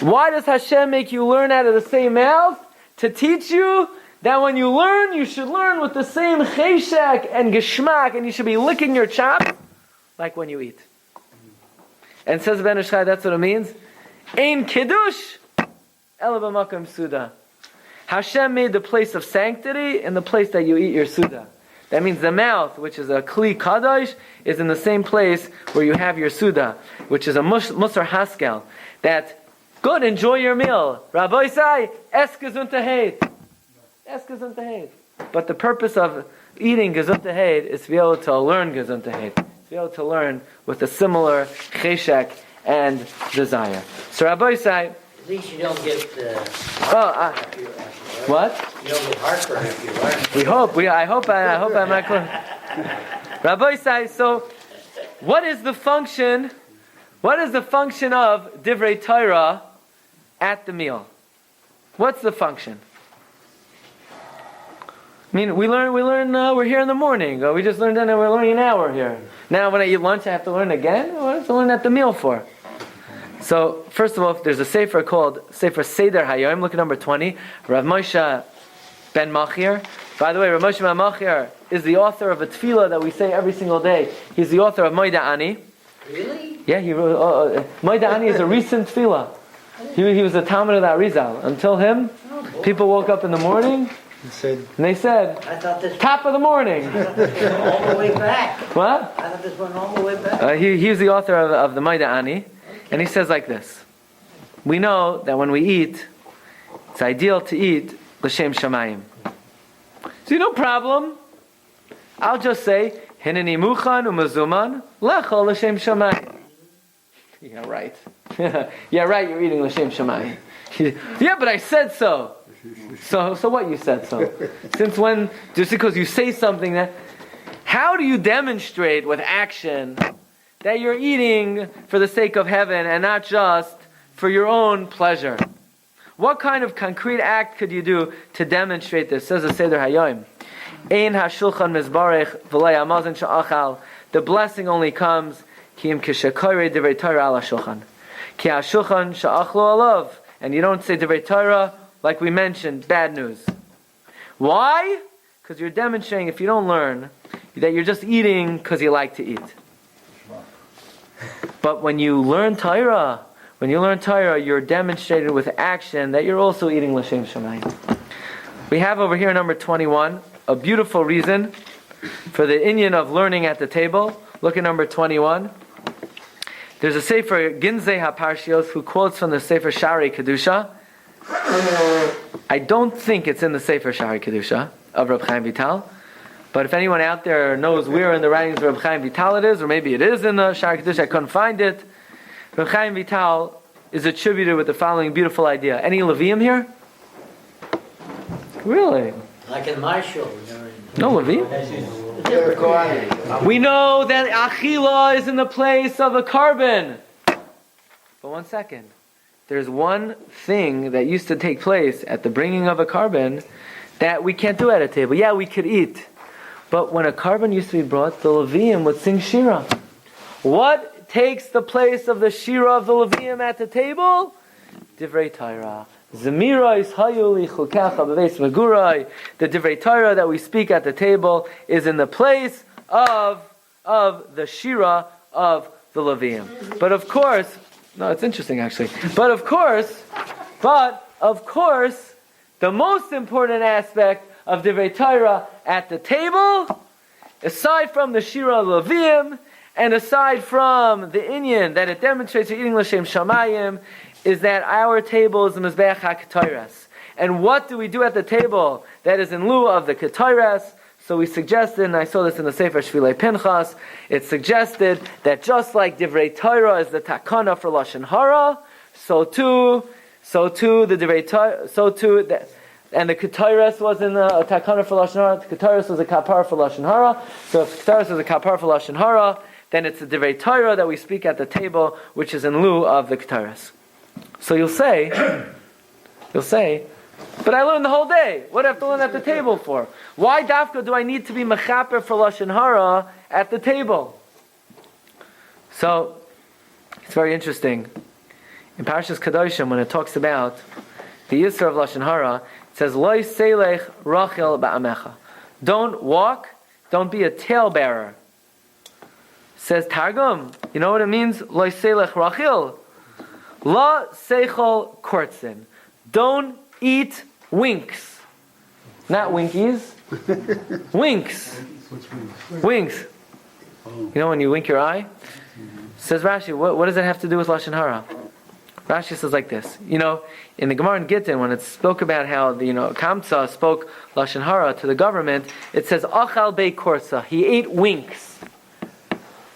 Why does Hashem make you learn out of the same mouth? To teach you that when you learn, you should learn with the same cheshek and geschmack, and you should be licking your chops like when you eat. And says Ben Ish Chai, that's what it means. Ein kiddush ela b'makom suda. Hashem made the place of sanctity in the place that you eat your suda. That means the mouth, which is a kli kadosh, is in the same place where you have your suda, which is a musar haskel. That, good, enjoy your meal. Rabbi say, es gesund heid. Es gesund heid. But the purpose of eating gesund heid is to be able to learn gesund heid. To be able to learn with a similar cheshek and desire. So Rabbi say, at least you don't get what? You don't get heartburn if you learn. We hope. I hope I'm not close. Rabbi say, so what is the function? What is the function of Divrei Torah at the meal? What's the function? I mean, we learn. We're here in the morning. We just learned that, and we're learning an hour here. Now, when I eat lunch, I have to learn again. What do I have to learn at the meal for? So, first of all, there's a sefer called Sefer Seder Hayom. Look at number 20. Rav Moshe ben Machir. By the way, Rav Moshe ben Machir is the author of a tefillah that we say every single day. He's the author of Moida Ani. Really? Yeah, he wrote. Moida Ani is a recent tefillah. He was a Talmud of the Arizal. Until him, people woke up in the morning. And they said, I thought this top of the morning. all the way back. What? I thought this went all the way back. He was the author of the Moida Ani. And he says like this. We know that when we eat, it's ideal to eat l'shem shamayim. So no problem. I'll just say, Hineni muchan umazuman lechol l'shem shamayim. Yeah, right. Yeah, right, you're eating l'shem shamayim. Yeah, but I said so. So what you said so? Since when, just because you say something that, how do you demonstrate with action that you're eating for the sake of heaven and not just for your own pleasure? What kind of concrete act could you do to demonstrate this? Says the Seder Hayom. Ein hashulchan mizbarech v'lei hamazon she'achal. The blessing only comes ki im kishakoyrei divrei Torah ala shulchan. Ki hashulchan she'achlu alav. And you don't say divrei Torah, like we mentioned, bad news. Why? Because you're demonstrating, if you don't learn, that you're just eating because you like to eat. But when you learn Torah, you're demonstrating with action that you're also eating l'shem shamayim. We have over here number 21, a beautiful reason for the inyan of learning at the table. Look at number 21. There's a Sefer Ginzei HaParshios who quotes from the Sefer Shari Kedusha. I don't think it's in the Sefer Shari Kedusha of Reb Chaim Vital. But if anyone out there knows where in the writings of Reb Chaim Vital it is, or maybe it is in the Shari Kedusha, I couldn't find it. Reb Chaim Vital is attributed with the following beautiful idea. Any Levium here? Really? Like in my show. No Levium? We know that Achila is in the place of a carbon. But one second. There's one thing that used to take place at the bringing of a carbon that we can't do at a table. Yeah, we could eat. But when a carbon used to be brought, the Levium would sing Shira. What takes the place of the Shira of the Levium at the table? Divrei Torah. Zemira is hayuli chukecha beveis megurai. The Divrei Torah that we speak at the table is in the place of the Shira of the Levium. But of course, no, it's interesting actually. But of course, the most important aspect of Divrei Torah at the table, aside from the Shira Levium, and aside from the inyan that it demonstrates you're eating l'shem shamayim, is that our table is the Mizbeach HaKetores. And what do we do at the table that is in lieu of the Ketores? So we suggested, and I saw this in the Sefer Shvilei Pinchas, it suggested that just like Divrei Torah is the takana for Lashon Hara, so too the Divrei Torah, and the Ketores was in the takana for Lashon Hara. The Ketores was a kapar for Lashon Hara. So if Ketores is a kapar for Lashon Hara, then it's the Divrei Torah that we speak at the table, which is in lieu of the Ketores. So you'll say, but I learned the whole day. What do I have to learn at the table for? Why dafka do I need to be mechaper for Lashon Hara at the table? So, it's very interesting. In Parshas Kedoshim, when it talks about the Yisra of Lashon Hara, it says, Loi selech rachel ba'amecha. Don't walk, don't be a talebearer. Says Targum, you know what it means? Loi selech rachel. La seichel kortzin. Don't eat winks. Not winkies. Winks. Winks. You know when you wink your eye? Says Rashi, what does it have to do with Lashon Hara? Rashi says like this. You know, in the Gemara in Gittin, when it spoke about how Kamsa spoke Lashon Hara to the government, it says Achal bei korsa. He ate winks.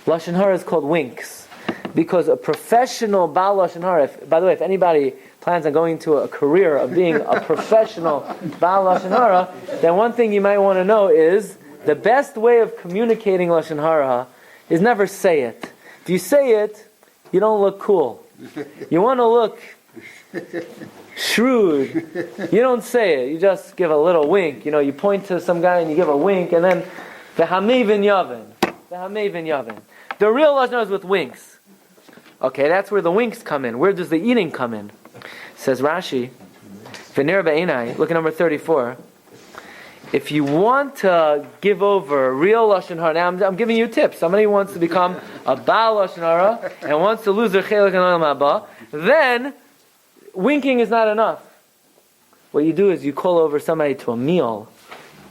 Lashon Hara is called winks. Because a professional Baal Lashon Hara, by the way, if anybody plans on going to a career of being a professional Baal Lashon Hara, then one thing you might want to know is the best way of communicating Lashon Hara is never say it. If you say it, you don't look cool. You want to look shrewd. You don't say it. You just give a little wink. You know, you point to some guy and you give a wink, and then v'hamei v'nyavin. V'hamei v'nyavin. The real Lashon Hara is with winks. Okay, that's where the winks come in. Where does the eating come in? Says Rashi, V'nir ba'inai, look at number 34. If you want to give over real Lashon Hara, now I'm giving you tips. Somebody wants to become a Baal Lashon Hara and wants to lose their chelik in Olam Haba, then winking is not enough. What you do is you call over somebody to a meal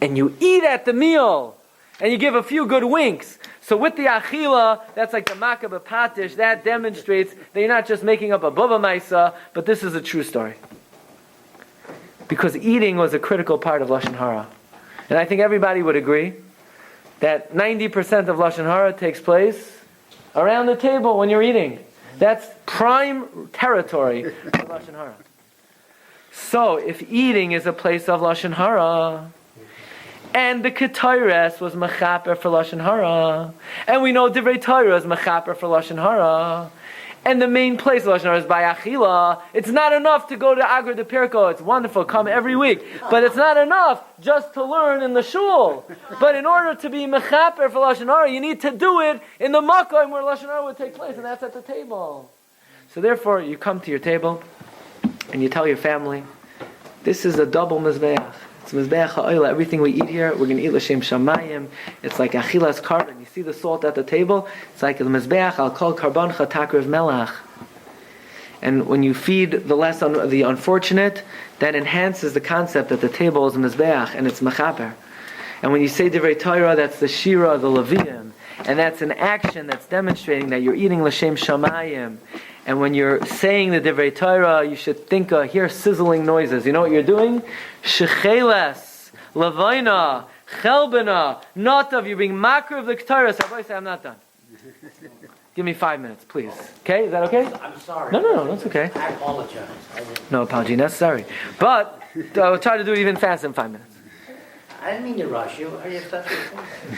and you eat at the meal and you give a few good winks. So with the achila, that's like the makah b'patish, that demonstrates that you're not just making up a baba maisa, but this is a true story. Because eating was a critical part of Lashon Hara. And I think everybody would agree that 90% of Lashon Hara takes place around the table when you're eating. That's prime territory for Lashon Hara. So, if eating is a place of Lashon Hara, and the Ketores was mechaper for Lashon Hara, and we know Divrei Torah is mechaper for Lashon Hara, and the main place of Lashon Hara is by Achila, it's not enough to go to Agra de Pirko. It's wonderful, come every week. But it's not enough just to learn in the shul. But in order to be mechaper for Lashon Hara, you need to do it in the makom where Lashon Hara would take place, and that's at the table. So therefore, you come to your table, and you tell your family, this is a double mizbeach. It's mizbeach ha'oila. Everything we eat here, we're going to eat l'shem shamayim. It's like achilas carbon. You see the salt at the table? It's like the mizbeach al kol karban chatakriv melach. And when you feed the unfortunate, that enhances the concept that the table is a mizbeach and it's mechaper. And when you say divrei Torah, that's the shira, the leviim. And that's an action that's demonstrating that you're eating l'shem shamayim. And when you're saying the Divrei Torah, you should hear sizzling noises. You know what you're doing? Shecheles, Lavaina, Chelbena, Notav. You're being makar of the Ketores. Rabbi say, I'm not done. Give me 5 minutes, please. Okay, is that okay? I'm sorry. No, that's okay. I apologize. No apology necessary. But I'll try to do it even faster in 5 minutes. I didn't mean to rush you.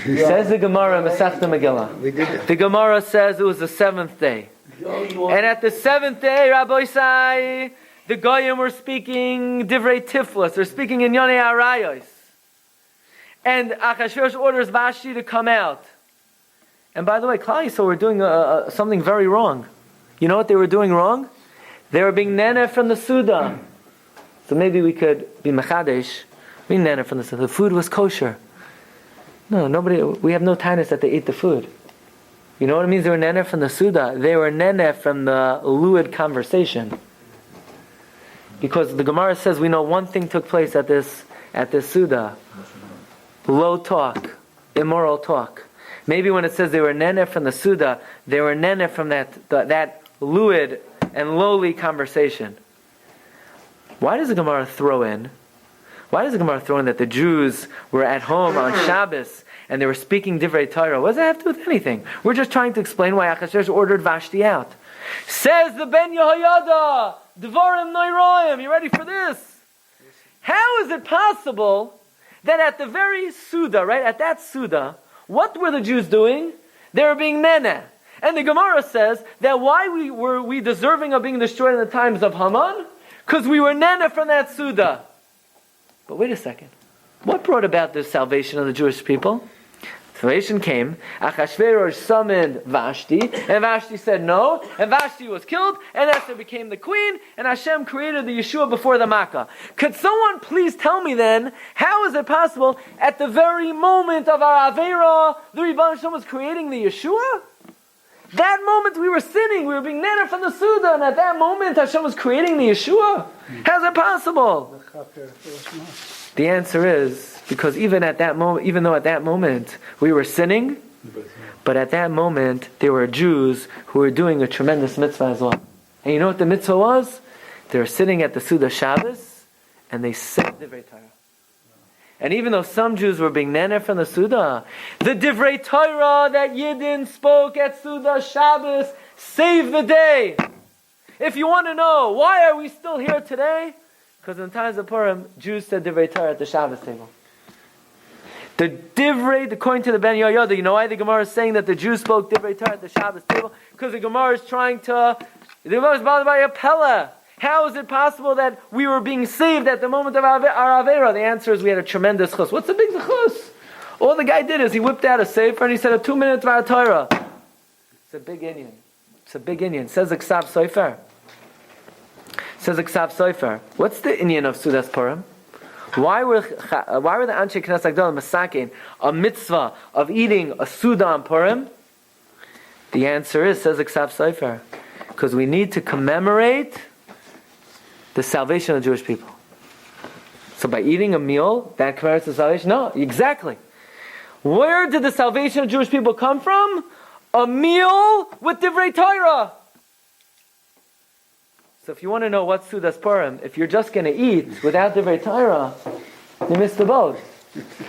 Says the Gemara, Masechta Megillah. The Gemara says it was the 7th day. And at the 7th day, Rabbi say, the Goyim were speaking Divrei Tiflis. They're speaking in Yonei Arayos. And Achashverosh orders Vashti to come out. And by the way, Klal Yisrael were doing something very wrong. You know what they were doing wrong? They were being nene from the Suda. So maybe we could be Mechadesh, being nene from the Suda. The food was kosher. No, we have no tightness that they ate the food. You know what it means they were nene from the Suda? They were nene from the lewd conversation. Because the Gemara says we know one thing took place at this Suda. Low talk. Immoral talk. Maybe when it says they were nene from the Suda, they were nene from that lewd and lowly conversation. Why does the Gemara throw in that the Jews were at home on Shabbos and they were speaking Divrei Torah? What does that have to do with anything? We're just trying to explain why Achashverosh ordered Vashti out. Says the Ben Yehoyada, Dvarim Noiraim. You ready for this? How is it possible that at the very Suda, right, at that Suda, what were the Jews doing? They were being nene. And the Gemara says that why were we deserving of being destroyed in the times of Haman? Because we were nene from that Suda. But wait a second. What brought about this salvation of the Jewish people? Salvation came. Achashverosh summoned Vashti, and Vashti said no, and Vashti was killed, and Esther became the queen, and Hashem created the Yeshua before the Makkah. Could someone please tell me then, how is it possible at the very moment of our Aveira, the Rebbeinu Shalom was creating the Yeshua? That moment we were sinning, we were being neder from the Suda, and at that moment Hashem was creating the Yeshua? How's it possible? The answer is, because even though at that moment we were sinning, but at that moment there were Jews who were doing a tremendous mitzvah as well. And you know what the mitzvah was? They were sitting at the Suda Shabbos, and they said Divrei Torah. And even though some Jews were being nene from the Suda, the Divrei Torah that Yidden spoke at Suda Shabbos saved the day. If you want to know, why are we still here today? Because in times of Purim, Jews said Divrei Torah at the Shabbos table. The Divrei, according to the Ben Yehoyada, you know why the Gemara is saying that the Jews spoke Divrei Torah at the Shabbos table? Because the Gemara is the Gemara is bothered by a Pella. How is it possible that we were being saved at the moment of our Aveira? The answer is we had a tremendous chus. What's the big chus? All the guy did is he whipped out a sefer and he said a 2-minute Dvar Torah. It's a big Indian. Says the Ksav Sofer. What's the Indian of Sudas Purim? Why were the Anshe Knesset Agdol masakin a mitzvah of eating a Suda on Purim? The answer is, says the Ksav Sofer, because we need to commemorate the salvation of the Jewish people. So by eating a meal, that commemorates the salvation? No, exactly. Where did the salvation of Jewish people come from? A meal with Divrei Torah. So if you want to know what's Sudas Purim, if you're just going to eat without Divrei Torah, you miss the boat.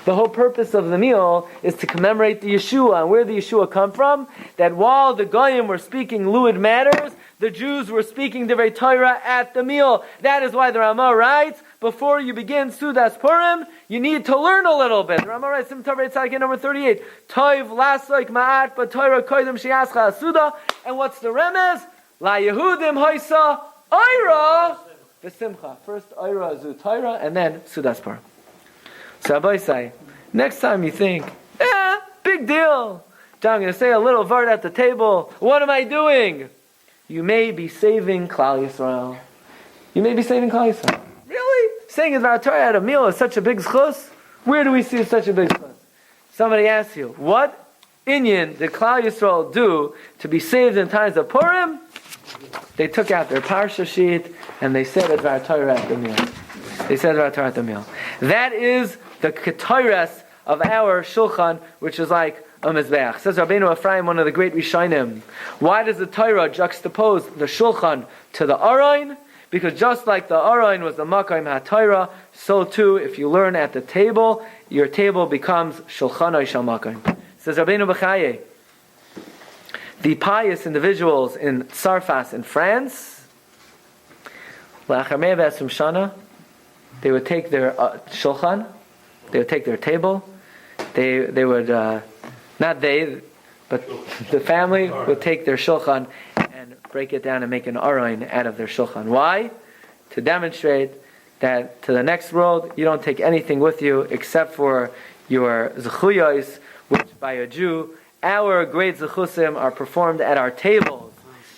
The whole purpose of the meal is to commemorate the Yeshua. And where did the Yeshua come from? That while the Goyim were speaking lewd matters, the Jews were speaking Divrei Torah at the meal. That is why the Ramah writes, before you begin Sudas Purim, you need to learn a little bit. The Ramah writes, number 38, Toiv lasoik ma'at b'Torah koydem she'ascha asuda. And what's the remez? La Yehudim hoisa oira v'simcha. First oira zu Torah, and then Sudas Purim. So Rabbi say, next time you think, big deal. I'm going to say a little word at the table. What am I doing? You may be saving Klal Yisrael. You may be saving Klal Yisrael. Really? Saying about Torah at a meal is such a big schus? Where do we see such a big schus? Somebody asks you, what inyan did Klal Yisrael do to be saved in times of Purim? They took out their Parsha sheet and they said about Torah at the meal. They said about Torah at the meal. That is the Ketores of our Shulchan, which is like a Mizbeach. Says Rabbeinu Ephraim, one of the great Rishonim. Why does the Torah juxtapose the Shulchan to the Aron? Because just like the Aron was the Makayim HaTorah, so too, if you learn at the table, your table becomes Shulchanai Shal Makayim. Says Rabbeinu Bechaye, the pious individuals in Sarfas in France, L'achar mea v'esrim shana, they would take their shulchan, they would take their table, they would, not they, but the family would take their shulchan and break it down and make an aron out of their shulchan. Why? To demonstrate that to the next world, you don't take anything with you except for your zechuyos, which by a Jew, our great zechusim are performed at our tables.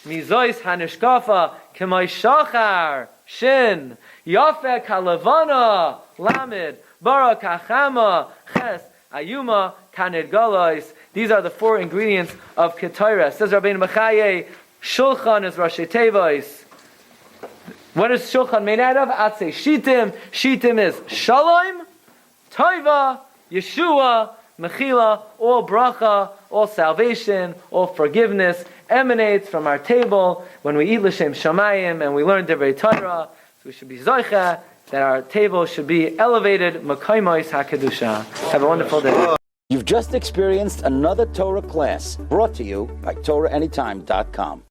Mizois hanishkafa k'may shachar shin yafeh kalavana lamed barak achama ches ayuma kaned galois. These are the four ingredients of Ketores. Says Rabbeinu Mechaye, shulchan is rashi tevois. What is shulchan made out of? Atzei shitim. Shitim is shalom, toiva, Yeshua, mechila. All bracha, all salvation, all forgiveness emanates from our table when we eat l'shem shamayim and we learn Divrei Torah. So we should be zoicha that our table should be elevated makaymos hakadusha. Have a wonderful day. You've just experienced another Torah class brought to you by TorahAnytime.com.